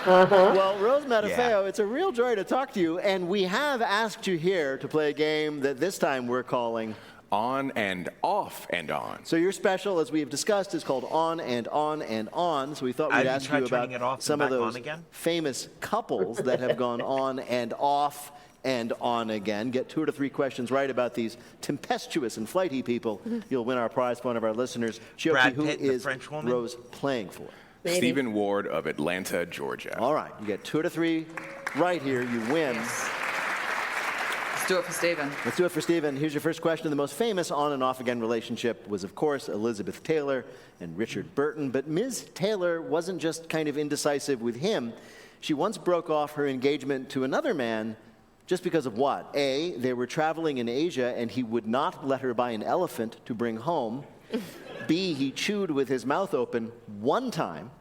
Well, Rose Matafeo, it's a real joy to talk to you, and we have asked you here to play a game that this time we're calling On and Off and On. So your special, as we have discussed, is called On and On and On. So we thought we'd ask you about some of those famous couples that have gone on and off and on again. Get 2 or 3 questions right about these tempestuous and flighty people. You'll win our prize for one of our listeners. Chioki, who is Rose playing for? Stephen Ward of Atlanta, Georgia. All right, you get 2 to 3 right here. You win. Let's do it for Stephen. Let's do it for Stephen. Here's your first question. The most famous on and off again relationship was, of course, Elizabeth Taylor and Richard Burton. But Ms. Taylor wasn't just kind of indecisive with him. She once broke off her engagement to another man just because of what? A, they were traveling in Asia and he would not let her buy an elephant to bring home. B, he chewed with his mouth open one time.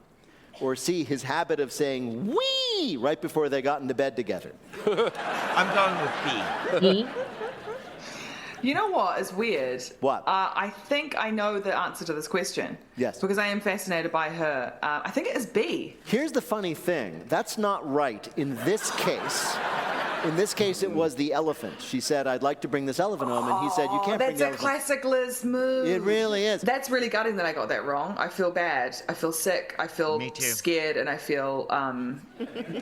Or C, his habit of saying wee right before they got into bed together? I'm going with B. You know what is weird? What? I think I know the answer to this question. Yes. Because I am fascinated by her. I think it is B. Here's the funny thing. That's not right in this case. In this case, it was the elephant. She said, I'd like to bring this elephant home, and he said, you can't bring the elephant. That's a classic Liz move. It really is. That's really gutting that I got that wrong. I feel bad. I feel sick. I feel scared, and I feel,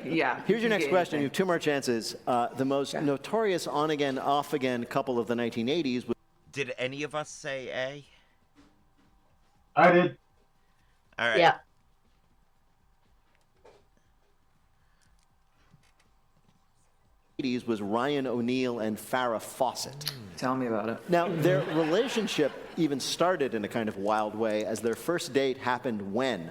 yeah. Here's your next question. You have two more chances. The most notorious on-again, off-again couple of the 1980s. Did any of us say A? I did. All right. Yeah. Was Ryan O'Neal and Farrah Fawcett. Tell me about it. Now, their relationship even started in a kind of wild way, as their first date happened when?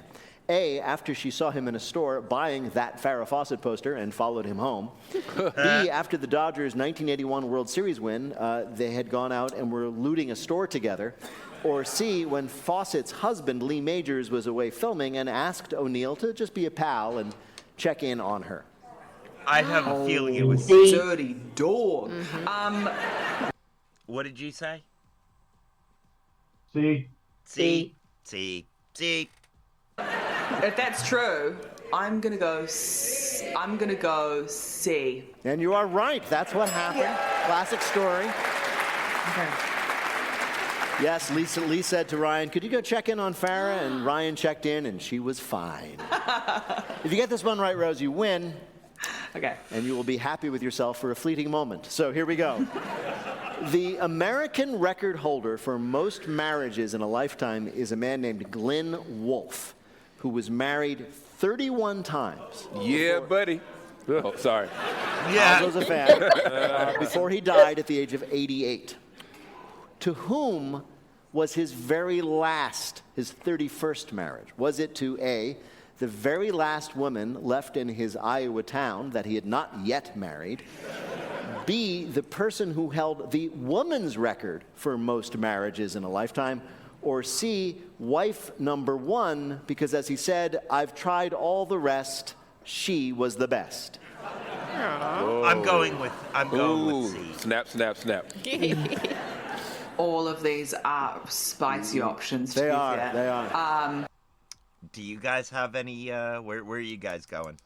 A, after she saw him in a store buying that Farrah Fawcett poster and followed him home. B, after the Dodgers' 1981 World Series win, they had gone out and were looting a store together. Or C, when Fawcett's husband, Lee Majors, was away filming and asked O'Neal to just be a pal and check in on her. I have a feeling it was C. Dirty dog. What did you say? C. C. C. C. If that's true, I'm gonna go C. And you are right. That's what happened. Yeah. Classic story. Okay. Yes, Lee said to Ryan, could you go check in on Farrah? And Ryan checked in, and she was fine. If you get this one right, Rose, you win. Okay. And you will be happy with yourself for a fleeting moment. So here we go. The American record holder for most marriages in a lifetime is a man named Glenn Wolfe, who was married 31 times. Yeah, buddy. Oh, sorry. Yeah. I was a fan. Before he died at the age of 88. To whom was his very last, his 31st marriage? Was it to A, the very last woman left in his Iowa town that he had not yet married? B, the person who held the woman's record for most marriages in a lifetime? Or C, wife number one, because as he said, I've tried all the rest, she was the best. I'm going with C. Snap, snap, snap. All of these are spicy options. They are. Do you guys have any, where are you guys going?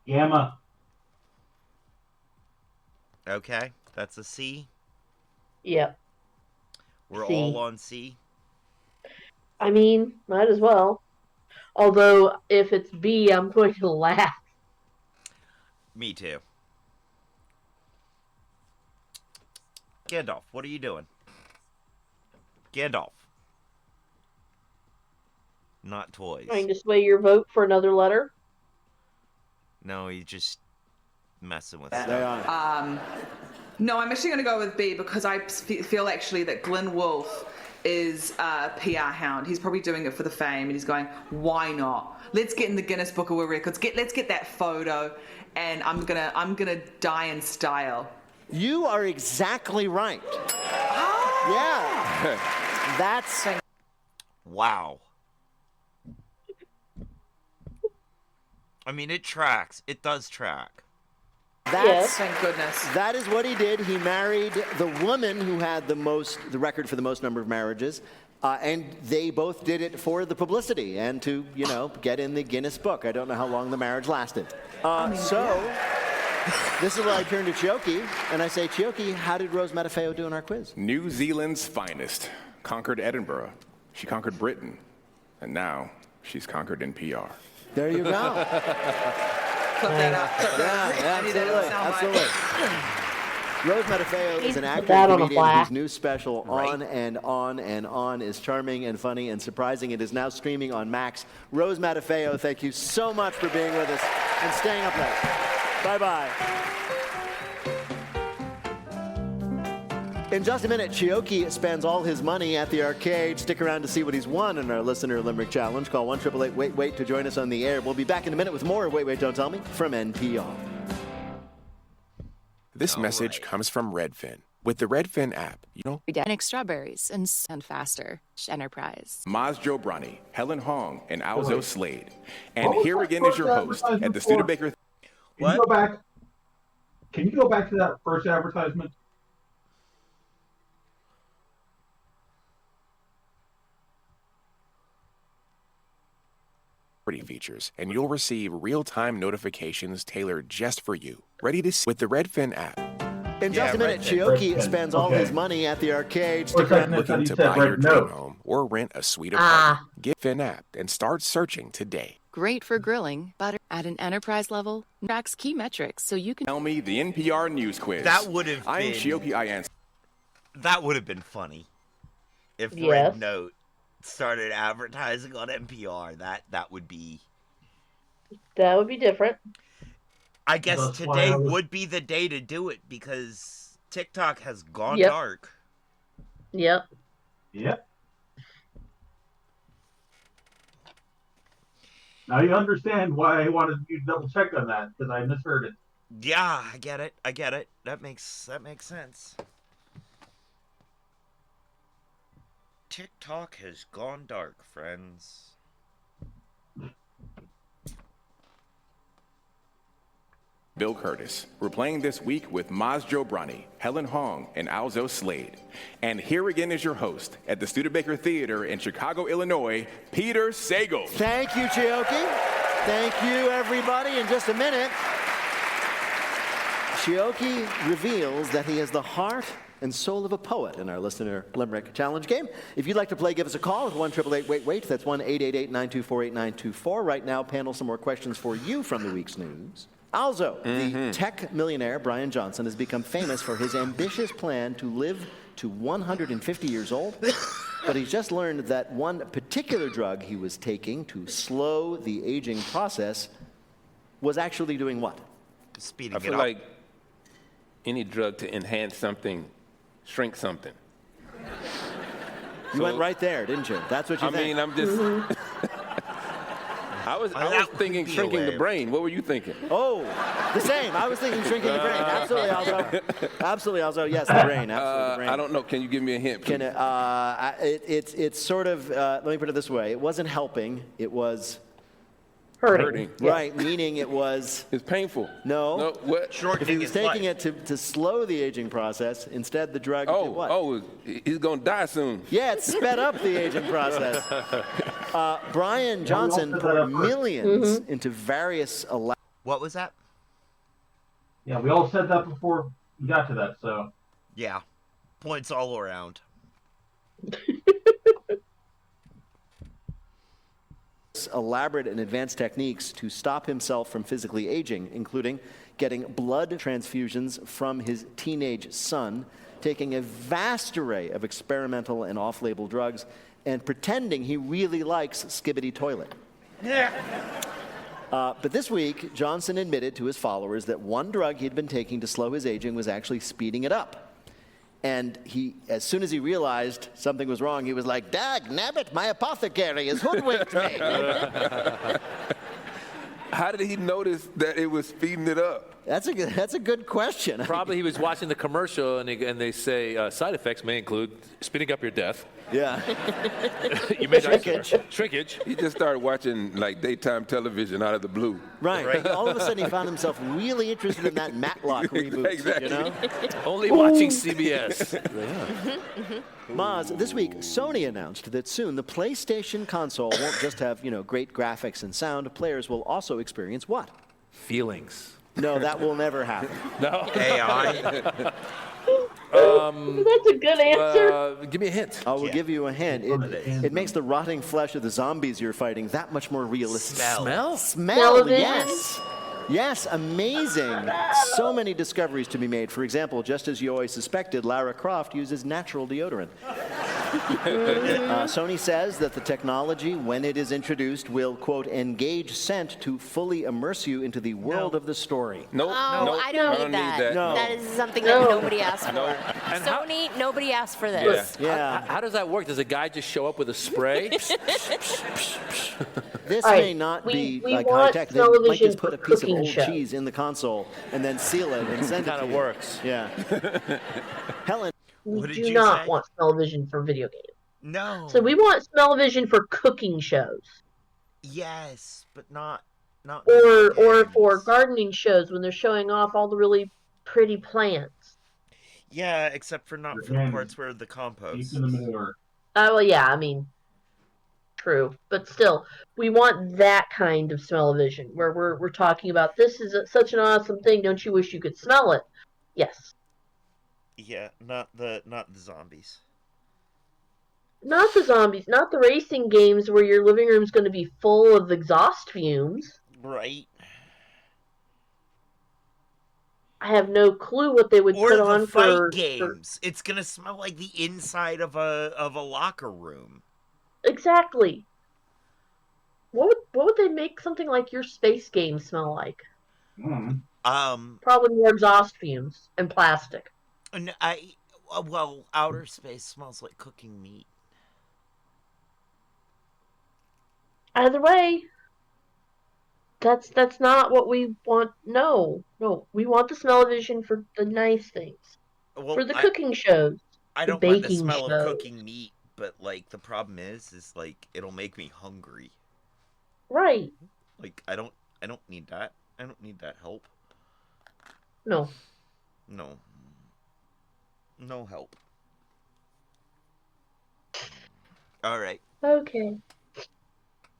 Gamma. Okay, that's a C. Yep. We're C. all on C. I mean, might as well. Although, if it's B, I'm going to laugh. Me too. Gandalf, what are you doing? Gandalf. Not toys. Trying to sway your vote for another letter? No, he's just messing with They stuff. are. No, I'm actually going to go with B because I feel actually that Glenn Wolfe is a PR hound. He's probably doing it for the fame, and he's going, why not? Let's get in the Guinness Book of World Records. Let's get that photo, and I'm gonna die in style. You are exactly right. Yeah. That's... Wow. I mean, it tracks. It does track. Thank goodness. That is what he did. He married the woman who had the record for the most number of marriages, and they both did it for the publicity and to, get in the Guinness Book. I don't know how long the marriage lasted. This is where I turn to Chioki, and I say, Chioki, how did Rose Matafeo do in our quiz? New Zealand's finest conquered Edinburgh. She conquered Britain. And now she's conquered NPR. There you go. Clip that up. Absolutely. Rose Matafeo is an actor that and on a comedian plaque. whose new special, On and On and On, is charming and funny and surprising. It is now streaming on Max. Rose Matafeo, thank you so much for being with us and staying up late. Bye-bye. In just a minute, Chioki spends all his money at the arcade. Stick around to see what he's won in our Listener Limerick Challenge. Call 1-888-WAIT-WAIT to join us on the air. We'll be back in a minute with more Wait, Wait, Don't Tell Me from NPR. This message comes from Redfin. With the Redfin app, you know, Organic strawberries and faster. Enterprise. Maz Jobrani, Helen Hong, and Alzo Wait. Slade. And What was here that again is your first host at advertisement the for? Studebaker. Can you go back? Can you go back to that first advertisement? Features, and you'll receive real-time notifications tailored just for you. Ready to see with the Redfin app. In just a minute, Chioki spends all his money at the arcade. Stick around. Looking to buy your dream home or rent a suite apartment? Get Fin app and start searching today. Great for grilling, but at an enterprise level, tracks key metrics so you can Tell me the NPR News Quiz. That would have been. I'm Chioki Ianson. That would have been funny if Yes. Red Note started advertising on NPR. That would be. That would be different. I guess That's why today I was- would be the day to do it because TikTok has gone Yep. dark. Yep. Yep. Now you understand why I wanted you to double check on that, because I misheard it. Yeah, I get it. That makes sense. TikTok has gone dark, friends. Bill Curtis. We're playing this week with Maz Jobrani, Helen Hong, and Alzo Slade. And here again is your host at the Studebaker Theater in Chicago, Illinois, Peter Sagal. Thank you, Chioki. Thank you, everybody. In just a minute, Chioki reveals that he has the heart and soul of a poet in our Listener Limerick Challenge game. If you'd like to play, give us a call at 1-888-WAIT-WAIT. That's 1-888-924-8924. Right now, panel, some more questions for you from the week's news. Also, the tech millionaire Brian Johnson has become famous for his ambitious plan to live to 150 years old. But he's just learned that one particular drug he was taking to slow the aging process was actually doing what? Speeding I feel like any drug to enhance something, shrink something. You went right there, didn't you? That's what you think. I mean, I'm just. I was thinking shrinking the brain. What were you thinking? Oh, the same. I was thinking shrinking the brain. Absolutely, also. Absolutely, also. Yes, the brain. Absolutely, the brain. I don't know. Can you give me a hint, please? It's sort of. Let me put it this way. It wasn't helping. It was Hurting. Right, meaning it was. It's painful. No. What? If he Shortening was his taking life. it to slow the aging process, instead the drug did what? He's gonna die soon. Yeah, it sped up the aging process. Brian Johnson poured millions into various. What was that? Yeah, we all said that before we got to that, so. Yeah, points all around. Elaborate and advanced techniques to stop himself from physically aging, including getting blood transfusions from his teenage son, taking a vast array of experimental and off-label drugs, and pretending he really likes Skibbity Toilet. But this week, Johnson admitted to his followers that one drug he'd been taking to slow his aging was actually speeding it up. And as soon as he realized something was wrong, he was like, "Dag nabbit, my apothecary has hoodwinked me." How did he notice that it was speeding it up? That's a good question. Probably he was watching the commercial and they say side effects may include speeding up your death. Yeah. You may Shrinkage. He just started watching like daytime television out of the blue. Right. All of a sudden, he found himself really interested in that Matlock reboot. Exactly. You know? Only watching CBS. Maz, this week, Sony announced that soon the PlayStation console won't just have, great graphics and sound. Players will also experience what? Feelings. No, that will never happen. No. AI. That's a good answer. Give me a hint. I will give you a hint. It makes the rotting flesh of the zombies you're fighting that much more realistic. Smell? Smell, yes. Yes, amazing. So many discoveries to be made. For example, just as you always suspected, Lara Croft uses natural deodorant. Sony says that the technology, when it is introduced, will, quote, engage scent to fully immerse you into the world of the story. Nope. Oh, nope. I don't need that. No. That is something that nobody asked for. No. And Sony, nobody asked for this. Yeah. How does that work? Does a guy just show up with a spray? This All right, may not be we like want high tech. They might television just put a for piece of cooking old shows. cheese in the console and then seal it and send it Kind to of you. works. Yeah. Helen, We What did do you not say? want television for video games. No. So we want television for cooking shows. Yes, but not Or video for games. gardening shows when they're showing off all the really pretty plants. Yeah, except for not for the parts where the compost. Deep in the manure. Well, yeah, I mean, true, but still, we want that kind of smell-o-vision where we're talking about this is such an awesome thing. Don't you wish you could smell it? Yes. Yeah, not the zombies. Not the zombies, not the racing games where your living room's going to be full of exhaust fumes. Right. I have no clue what they would Or put the on fight games. It's gonna smell like the inside of a locker room. Exactly. What would they make something like your space game smell like? Probably more exhaust fumes and plastic. And well, outer space smells like cooking meat. Either way, that's not what we want. No, we want the smell-o-vision for the nice things, Well, for the cooking shows. I the don't mind the baking smell shows. of cooking meat, but like the problem is like it'll make me hungry. Right. Like I don't need that. I don't need that help. No. No help. All right. Okay.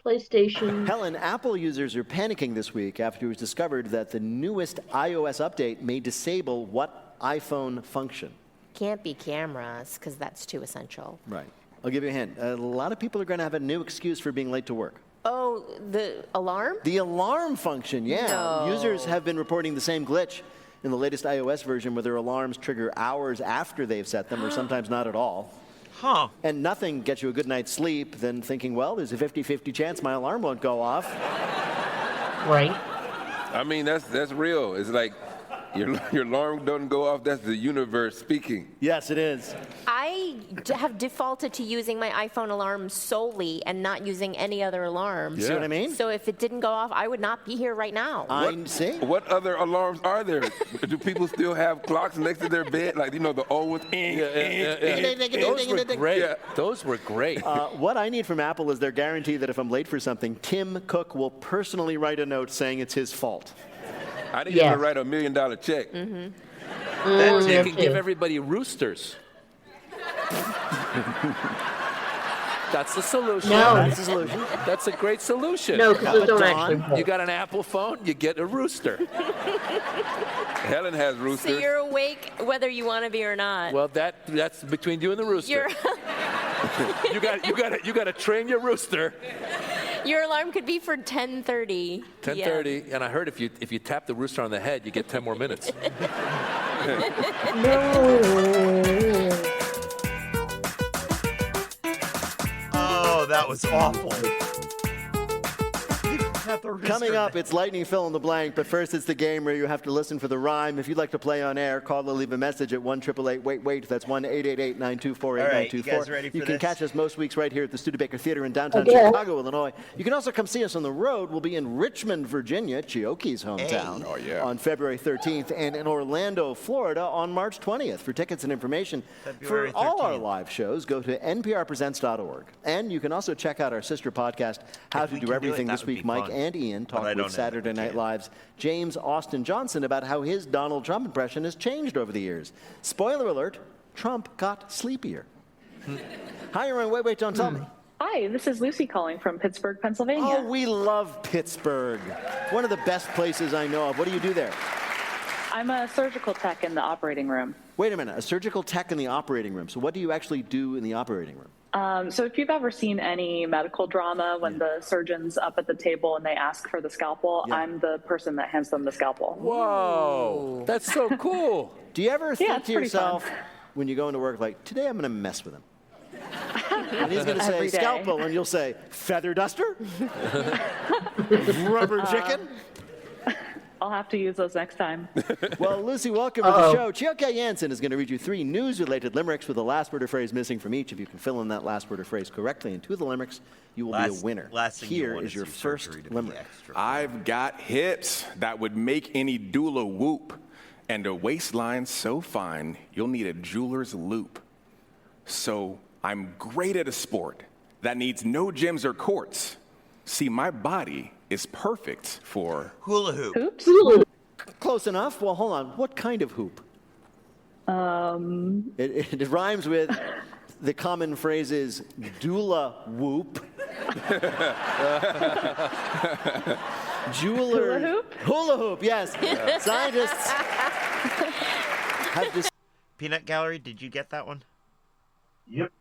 PlayStation. Helen, Apple users are panicking this week after it was discovered that the newest iOS update may disable what iPhone function? Can't be cameras, because that's too essential. Right. I'll give you a hint. A lot of people are going to have a new excuse for being late to work. Oh, the alarm? The alarm function, yeah. No. Users have been reporting the same glitch in the latest iOS version where their alarms trigger hours after they've set them, or sometimes not at all. Huh. And nothing gets you a good night's sleep than thinking, well, there's a 50-50 chance my alarm won't go off. Right. I mean, that's real. It's like your alarm doesn't go off. That's the universe speaking. Yes, it is. I have defaulted to using my iPhone alarm solely and not using any other alarms. See what I mean? So if it didn't go off, I would not be here right now. I see. What other alarms are there? Do people still have clocks next to their bed? Like, you know, the old ones? Those were great. Those were great. What I need from Apple is their guarantee that if I'm late for something, Tim Cook will personally write a note saying it's his fault. I didn't even write $1 million check. Or you can give everybody roosters. That's the solution. No. That's the solution. That's a great solution. No, because those don't actually work. You got an Apple phone, you get a rooster. Helen has roosters. So you're awake whether you want to be or not. Well, that's between you and the rooster. You're you got to train your rooster. Your alarm could be for 10:30. 10:30, and I heard if you tap the rooster on the head, you get 10 more minutes. Oh, that was awful. Coming up, it's Lightning Fill in the Blank, but first it's the game where you have to listen for the rhyme. If you'd like to play on air, call or leave a message at 1-888-WAIT-WAIT. That's 1-888-924-8924. All right, you guys ready for You can this? catch us most weeks right here at the Studebaker Theater in downtown Okay. Chicago, Illinois. You can also come see us on the road. We'll be in Richmond, Virginia, Chioke's hometown, on February 13th, and in Orlando, Florida on March 20th. For tickets and information February for all our 13th. live shows, go to nprpresents.org. And you can also check out our sister podcast, How If to we Do can do Everything it, that This would Week. be Mike fun. and Ian But I talk don't know with that Saturday we Night can. Live's James Austin Johnson about how his Donald Trump impression has changed over the years. Spoiler alert, Trump got sleepier. Hi, you're on Wait, Don't Tell Me. Hi, this is Lucy calling from Pittsburgh, Pennsylvania. Oh, we love Pittsburgh. One of the best places I know of. What do you do there? I'm a surgical tech in the operating room. Wait a minute, a surgical tech in the operating room. So what do you actually do in the operating room? So if you've ever seen any medical drama when the surgeon's up at the table and they ask for the scalpel, I'm the person that hands them the scalpel. Whoa, that's so cool. Do you ever think it's to pretty yourself fun. when you go into work, like, today I'm going to mess with him? And he's going to say Every day. scalpel, and you'll say feather duster, rubber chicken. I'll have to use those next time. Well, Lucy, welcome to the show. Chioke Jansen is going to read you 3 news-related limericks with the last word or phrase missing from each. If you can fill in that last word or phrase correctly in 2 of the limericks, you will be a winner. Here is your first limerick. I've got hips that would make any doula whoop, and a waistline so fine you'll need a jeweler's loop. So I'm great at a sport that needs no gyms or courts. See, my body is perfect for hula hoop. Hoops? Close enough. Well, hold on. What kind of hoop? It rhymes with the common phrases doula whoop. Jeweler. Hula hoop? Hula hoop, yes. Scientists have this. Peanut Gallery, did you get that one? Yep.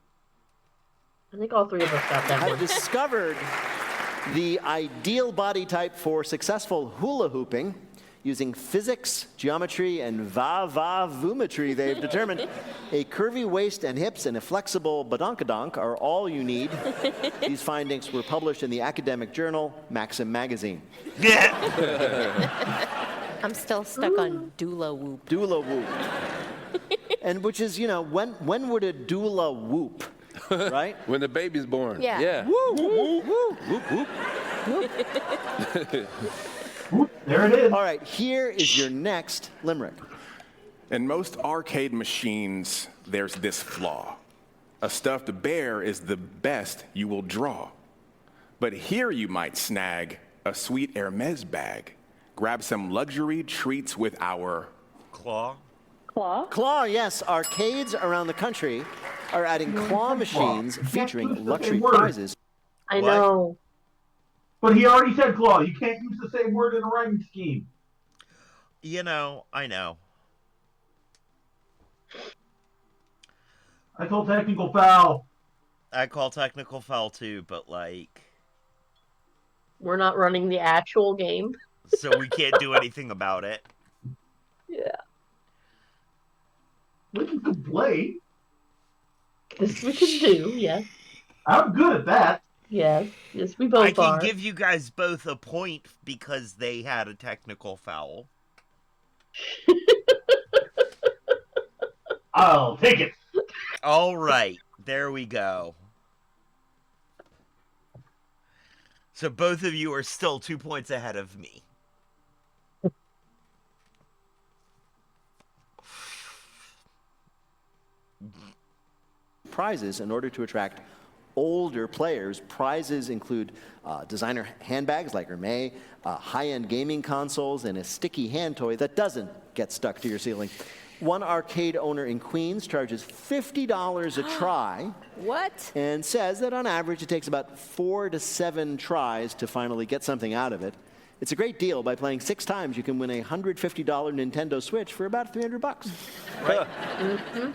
I think all 3 of us got that have one. discovered the ideal body type for successful hula hooping using physics, geometry, and va-va-vumetry. They've determined a curvy waist and hips and a flexible badonkadonk are all you need. These findings were published in the academic journal Maxim Magazine. I'm still stuck on doula whoop. Doula whoop. And which is, when would a doula whoop? Right? When the baby's born. Yeah. Woo, woo, woo, whoop, whoop. There it is. All right, here is your next limerick. In most arcade machines, there's this flaw. A stuffed bear is the best you will draw. But here you might snag a sweet Hermes bag. Grab some luxury treats with our claw. Claw, yes. Arcades around the country are adding claw machines featuring luxury prizes. I know. But he already said claw. You can't use the same word in a rhyming scheme. I know. I call technical foul. I call technical foul too, but we're not running the actual game. So we can't do anything about it. Yeah. We can complain. This we can do, yes. I'm good at that. Yes, we both are. are. I can give you guys both a point because they had a technical foul. I'll take it. All right, there we go. So both of you are still 2 points ahead of me. Prizes in order to attract older players. Prizes include designer handbags like Hermes, high-end gaming consoles, and a sticky hand toy that doesn't get stuck to your ceiling. One arcade owner in Queens charges $50 a try. What? And says that on average it takes about 4 to 7 tries to finally get something out of it. It's a great deal. By playing 6 times, you can win a $150 Nintendo Switch for about $300. Right. Mm-hmm.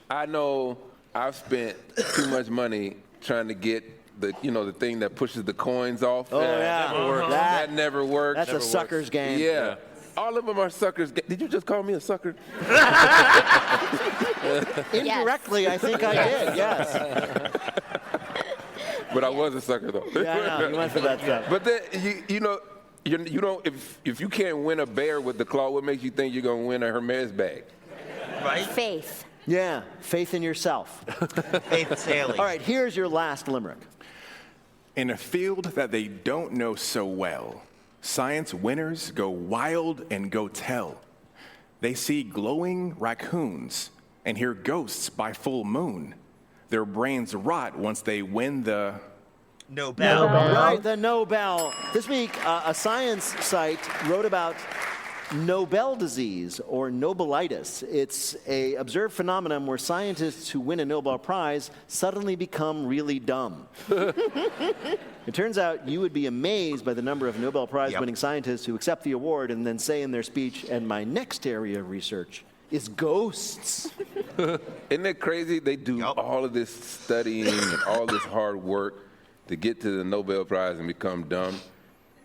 I know I've spent too much money trying to get the thing that pushes the coins off. Oh, yeah. That never works. That never works. That's a sucker's game. Yeah. All of them are suckers. Did you just call me a sucker? Indirectly, I think I did, yes. But I was a sucker, though. Yeah, I know. You went for that stuff. But then, you don't. If you can't win a bear with the claw, what makes you think you're gonna win a Hermes bag? Right? Faith. Yeah, faith in yourself. Faith sailing. All right, here's your last limerick. In a field that they don't know so well, science winners go wild and go tell. They see glowing raccoons and hear ghosts by full moon. Their brains rot once they win the Nobel. Right, the Nobel. This week, a science site wrote about Nobel disease, or Nobelitis. It's a observed phenomenon where scientists who win a Nobel Prize suddenly become really dumb. It turns out you would be amazed by the number of Nobel Prize-winning scientists who accept the award and then say in their speech, and my next area of research is ghosts. Isn't it crazy? They do all of this studying and all this hard work to get to the Nobel Prize and become dumb.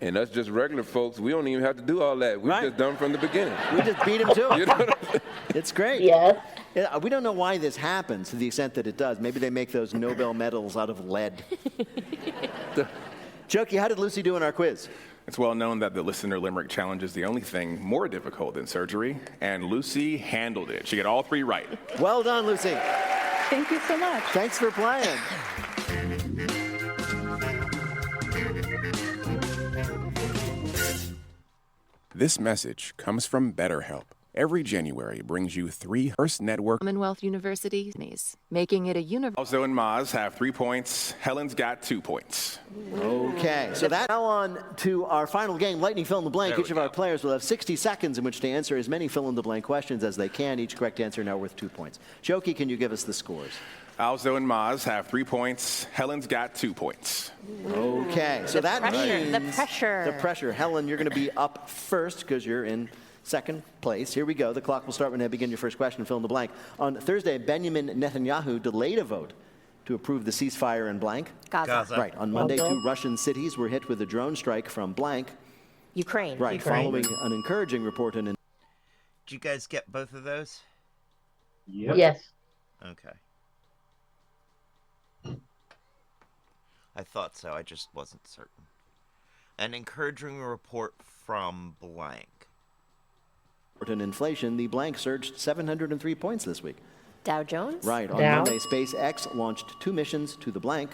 And us just regular folks, we don't even have to do all that. We're just dumb from the beginning. We just beat them to it. You know what I'm saying? It's great. Yes. Yeah, we don't know why this happens to the extent that it does. Maybe they make those Nobel medals out of lead. Jokey, how did Lucy do in our quiz? It's well known that the listener limerick challenge is the only thing more difficult than surgery, and Lucy handled it. She got all 3 right. Well done, Lucy. Thank you so much. Thanks for playing. This message comes from BetterHelp. Every January brings you 3 Hearst Network. Commonwealth University, making it a university. Also and Maz have 3 points. Helen's got 2 points. Okay, so that's now on to our final game, Lightning Fill in the Blank. Each of our players will have 60 seconds in which to answer as many fill-in-the-blank questions as they can. Each correct answer now worth 2 points. Jokey, can you give us the scores? Alzo and Maz have 3 points. Helen's got 2 points. Okay, so that means... The pressure. The pressure. Helen, you're going to be up first because you're in second place. Here we go. The clock will start when I begin your first question. Fill in the blank. On Thursday, Benjamin Netanyahu delayed a vote to approve the ceasefire in blank. Gaza. Right. On Monday, 2 Russian cities were hit with a drone strike from blank. Ukraine. Right. Following an encouraging report in... Did you guys get both of those? Yep. Yes. Okay. I thought so. I just wasn't certain. An encouraging report from blank. In inflation, the blank surged 703 points this week. Dow Jones. Right. On Monday, SpaceX launched 2 missions to the blank.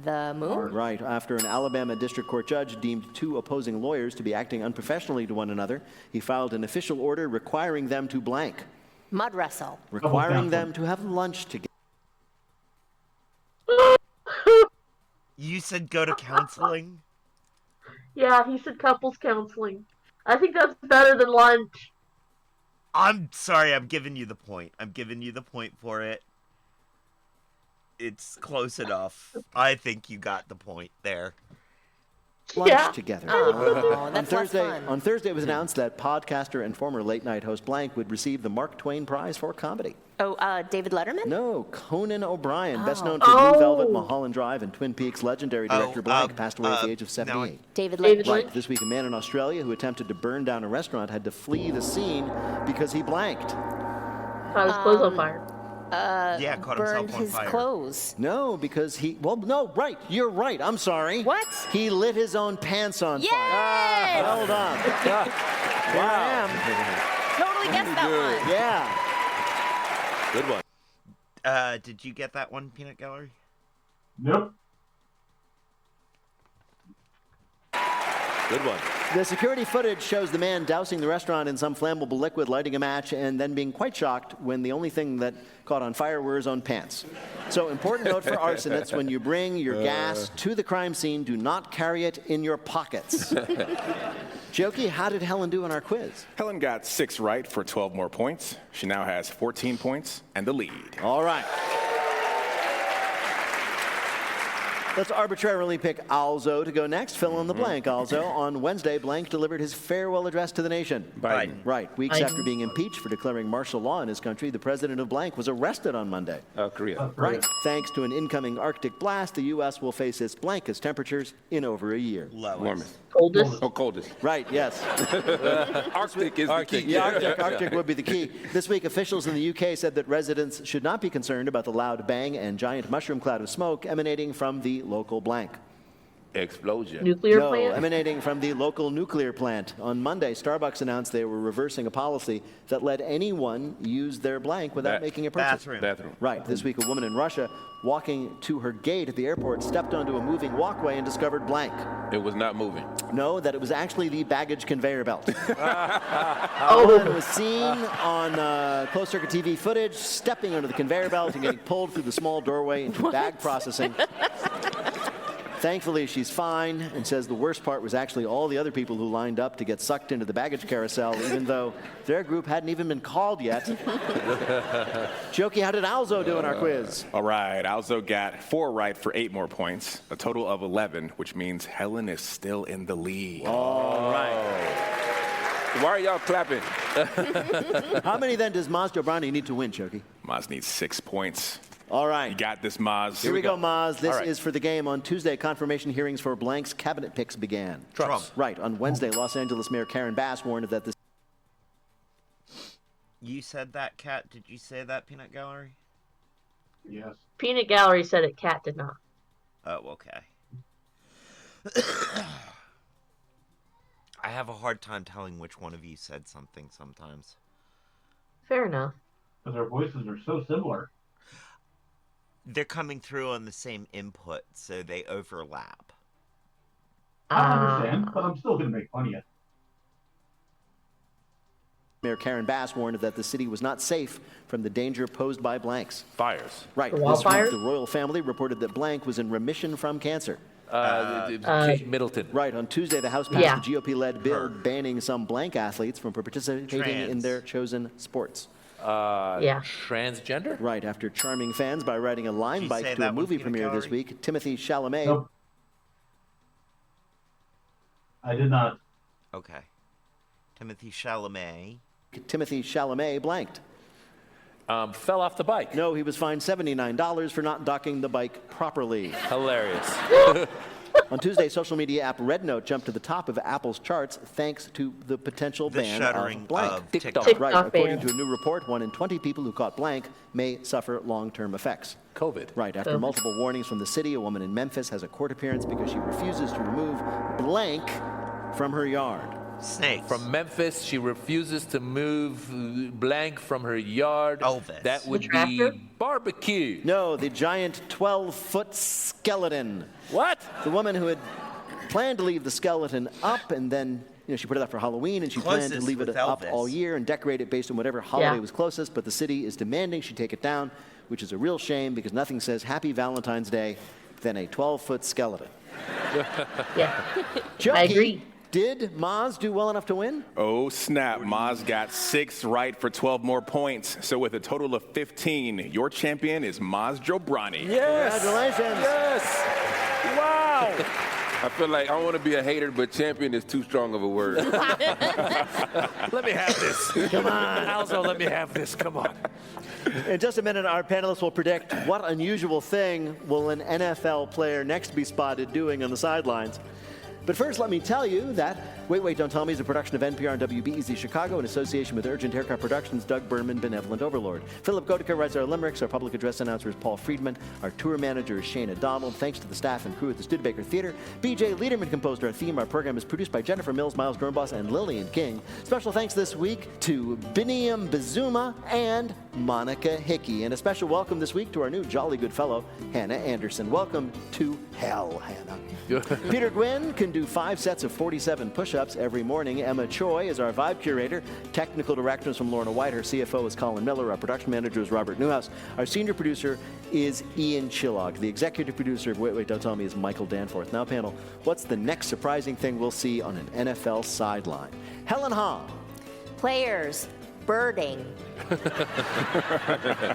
The moon. Right. After an Alabama district court judge deemed 2 opposing lawyers to be acting unprofessionally to one another, he filed an official order requiring them to blank. Mud wrestle. Requiring them to have lunch together. You said go to counseling? Yeah, he said couples counseling. I think that's better than lunch. I'm sorry, I'm giving you the point. I'm giving you the point for it. It's close enough. I think you got the point there. Lunch together. Oh, that's less fun. On Thursday, it was announced that podcaster and former late-night host blank would receive the Mark Twain Prize for comedy. Oh, David Letterman? No, Conan O'Brien, best known for Blue Velvet, Mulholland Drive, and Twin Peaks. Legendary director blank passed away at the age of 78. David Letterman. Right. This week, a man in Australia who attempted to burn down a restaurant had to flee the scene because he blanked. His clothes on fire. Yeah, caught Burned himself on his fire. clothes. No, because he... Well, no, right. You're right. I'm sorry. What? He lit his own pants on Yay! fire. Well done. Here I am. Totally guessed that one. Yeah. Good one. Did you get that one, Peanut Gallery? Nope. Good one. The security footage shows the man dousing the restaurant in some flammable liquid, lighting a match, and then being quite shocked when the only thing that caught on fire were his own pants. So, important note for arsonists, when you bring your gas to the crime scene, do not carry it in your pockets. Jokey, how did Helen do in our quiz? Helen got 6 right for 12 more points. She now has 14 points and the lead. All right. Let's arbitrarily pick Alzo to go next. Fill in the blank, Alzo. On Wednesday, blank delivered his farewell address to the nation. Biden. Right. Weeks after being impeached for declaring martial law in his country, the president of blank was arrested on Monday. Korea. Right. Thanks to an incoming Arctic blast, the U.S. will face its blankest temperatures in over a year. Lowest. Coldest. Oh, coldest. Right, yes. Arctic is the key. Yeah, Arctic would be the key. This week, officials in the UK said that residents should not be concerned about the loud bang and giant mushroom cloud of smoke emanating from the local blank. Explosion. Nuclear No, plant? emanating from the local nuclear plant. On Monday, Starbucks announced they were reversing a policy that let anyone use their blank without making a purchase. Bathroom. Right. This week, a woman in Russia walking to her gate at the airport stepped onto a moving walkway and discovered blank. It was not moving. No, that it was actually the baggage conveyor belt. It was seen on closed-circuit TV footage stepping onto the conveyor belt and getting pulled through the small doorway into bag processing. Thankfully, she's fine and says the worst part was actually all the other people who lined up to get sucked into the baggage carousel, even though their group hadn't even been called yet. Jokey, how did Alzo do in our quiz? All right, Alzo got 4 right for 8 more points, a total of 11, which means Helen is still in the lead. All right. Why are y'all clapping? How many then does Maz Jobrani need to win, Jokey? Maz needs 6 points. All right. You got this, Maz. Here we go, Maz. This right. is for the game. On Tuesday, confirmation hearings for blank's cabinet picks began. Trump. Right. On Wednesday, Los Angeles Mayor Karen Bass warned that the You said that, Cat. Did you say that, Peanut Gallery? Yes. Peanut Gallery said it. Cat did not. Oh, okay. I have a hard time telling which one of you said something sometimes. Fair enough. Because our voices are so similar. They're coming through on the same input, so they overlap. I understand, but I'm still going to make fun of you. Mayor Karen Bass warned that the city was not safe from the danger posed by blanks. Fires. Right. The This week, wildfires? the royal family reported that blank was in remission from cancer. Kate Middleton. Right. On Tuesday, the House passed Yeah. a GOP-led bill banning some blank athletes from participating in their chosen sports. Yeah. Transgender? Right. After charming fans by riding a line you bike say to a that one, movie Peanut premiere this Gallery? week, Timothy Chalamet. Nope. I did not. Okay. Timothy Chalamet. Timothy Chalamet blanked. Fell off the bike. No, he was fined $79 for not docking the bike properly. Hilarious. On Tuesday, social media app RedNote jumped to the top of Apple's charts thanks to the potential The ban shuttering of blank. of TikTok. Right. TikTok According ban. to a new report, 1 in 20 people who caught blank may suffer long-term effects. COVID. Right. After COVID. multiple warnings from the city, a woman in Memphis has a court appearance because she refuses to remove blank from her yard. Snakes. From Memphis, she refuses to move blank from her yard. Elvis. That would tractor? be barbecue. No, the giant 12-foot skeleton. What? The woman who had planned to leave the skeleton up, and then she put it up for Halloween, and she planned to Closest leave it with up Elvis. all year and decorate it based on whatever holiday Yeah. was closest. But the city is demanding she take it down, which is a real shame because nothing says Happy Valentine's Day than a 12-foot skeleton. Yeah. Jokey, I agree. did Maz do well enough to win? Oh, snap. Maz got 6 right for 12 more points. So with a total of 15, your champion is Maz Jobrani. Yes. Congratulations. Yes. Wow. I feel like I want to be a hater, but champion is too strong of a word. Let me have this. Come on. Alzo, let me have this. Come on. In just a minute, our panelists will predict what unusual thing will an NFL player next be spotted doing on the sidelines. But first, let me tell you that Wait, Wait, Don't Tell Me is a production of NPR and WBEZ Chicago in association with Urgent Haircut Productions, Doug Berman, Benevolent Overlord. Philip Gotica writes our limericks. Our public address announcer is Paul Friedman. Our tour manager is Shana Donald. Thanks to the staff and crew at the Studebaker Theater. BJ Liederman composed our theme. Our program is produced by Jennifer Mills, Miles Gernboss, and Lillian King. Special thanks this week to Biniam Bazuma and Monica Hickey. And a special welcome this week to our new jolly good fellow, Hannah Anderson. Welcome to hell, Hannah. Peter Gwynn can do 5 sets of 47 push-ups every morning. Emma Choi is our vibe curator. Technical director is from Lorna White. Her CFO is Colin Miller. Our production manager is Robert Newhouse. Our senior producer is Ian Chillog. The executive producer of Wait, Wait, Don't Tell Me is Michael Danforth. Now, panel, what's the next surprising thing we'll see on an NFL sideline? Helen Hong. Players birding.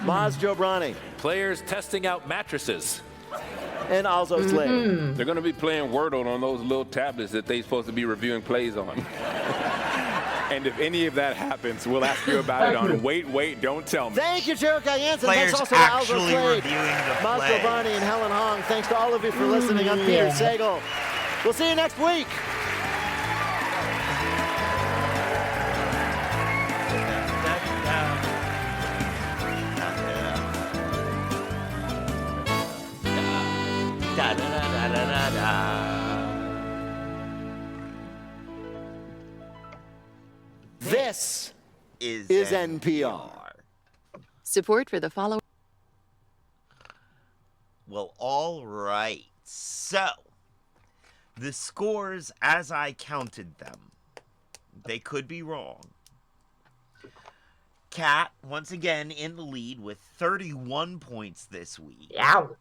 Maz Jobrani. Players testing out mattresses. And Alzo Slade. They're going to be playing Wordle on those little tablets that they're supposed to be reviewing plays on. And if any of that happens, we'll ask you about it on Wait, Wait, Don't Tell Me. Thank you, Joe Jansen. Players Thanks also to Alzo actually Slade, reviewing the Maz play. Jobrani, and Helen Hong. Thanks to all of you for listening. I'm Peter Sagal. We'll see you next week. Da, da, da, da, da, da. This is NPR. Support for the following. Well, all right. So, the scores as I counted them, they could be wrong. Kat, once again, in the lead with 31 points this week. Ow.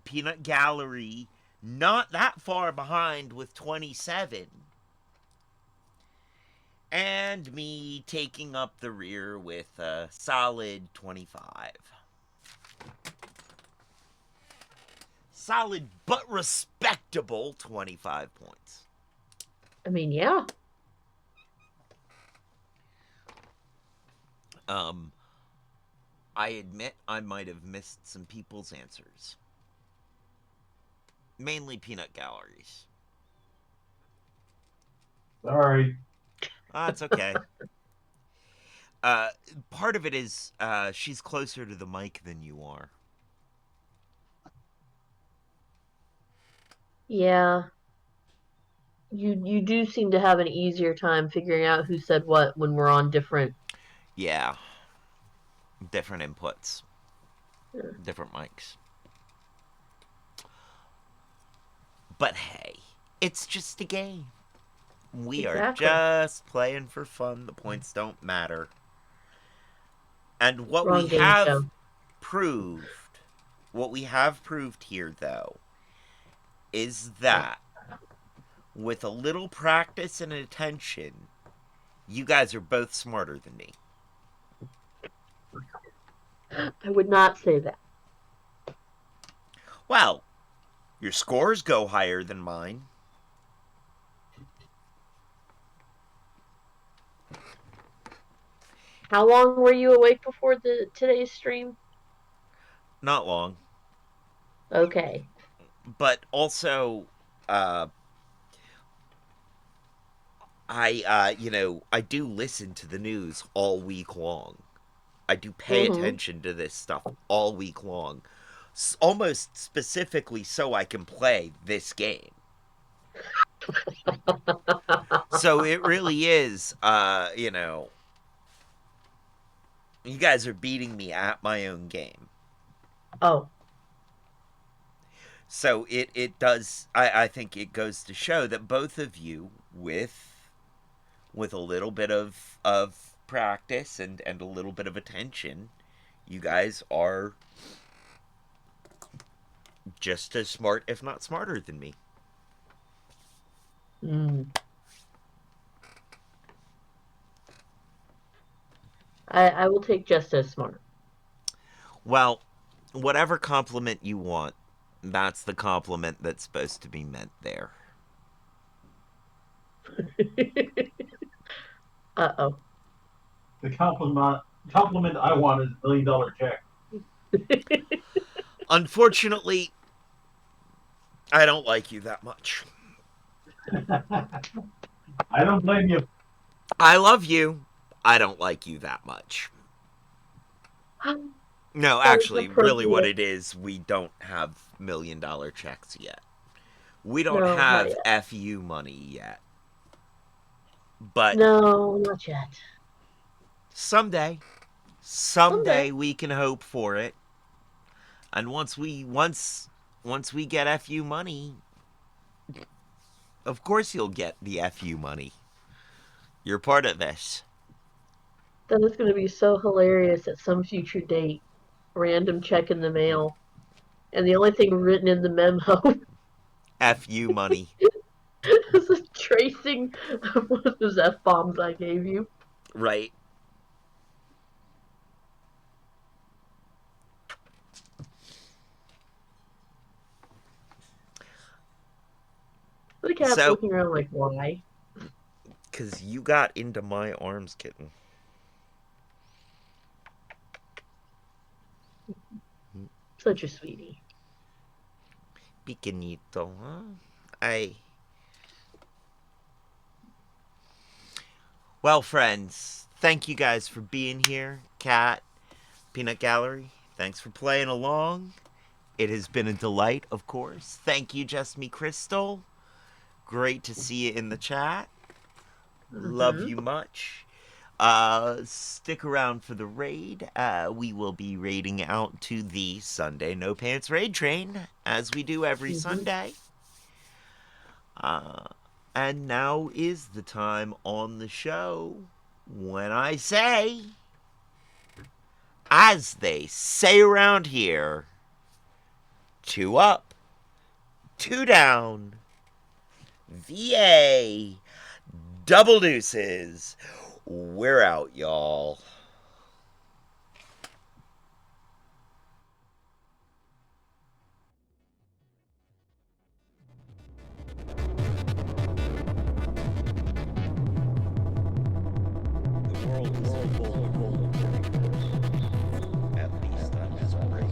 Peanut Gallery, not that far behind with 27. And me taking up the rear with a solid 25. Solid but respectable 25 points. I mean, yeah. I admit I might have missed some people's answers. Mainly Peanut Galleries. Sorry. That's okay. Part of it is she's closer to the mic than you are. Yeah. You do seem to have an easier time figuring out who said what when we're on different. Yeah. Different inputs. Different mics. But hey, it's just a game. We are just playing for fun. The points don't matter. And what Wrong we game have show. proved here, though, is that with a little practice and attention, you guys are both smarter than me. I would not say that. Well, your scores go higher than mine. How long were you awake before today's stream? Not long. Okay. But also, I do listen to the news all week long. I do pay attention to this stuff all week long. Almost specifically so I can play this game. So it really is, you guys are beating me at my own game. Oh. So it does, I think it goes to show that both of you, with a little bit of practice and a little bit of attention, you guys are just as smart, if not smarter than me. I will take just as smart. Well, whatever compliment you want, that's the compliment that's supposed to be meant there. Uh-oh. The compliment I want is $1 million check. Unfortunately, I don't like you that much. I don't blame you. I love you. I don't like you that much. No, actually, really what it is, we don't have $1 million checks yet. We don't have FU money yet. But no, not yet. Someday we can hope for it. And once we get FU money, of course you'll get the FU money. You're part of this. That is going to be so hilarious at some future date. Random check in the mail. And the only thing written in the memo FU money. is a tracing of one of those F-bombs I gave you. Right. The cat's looking around like, why? Because you got into my arms, kitten. Such a sweetie. Pequeñito, huh? Well, friends, thank you guys for being here. Cat, Peanut Gallery, thanks for playing along. It has been a delight, of course. Thank you, Just Me Crystal. Great to see you in the chat. Love you much. Stick around for the raid. We will be raiding out to the Sunday No Pants Raid Train, as we do every Sunday. And now is the time on the show when I say, as they say around here, 2 up, 2 down, VA, double deuces. We're out, y'all. The world is full of golden characters. At least I'm as brave.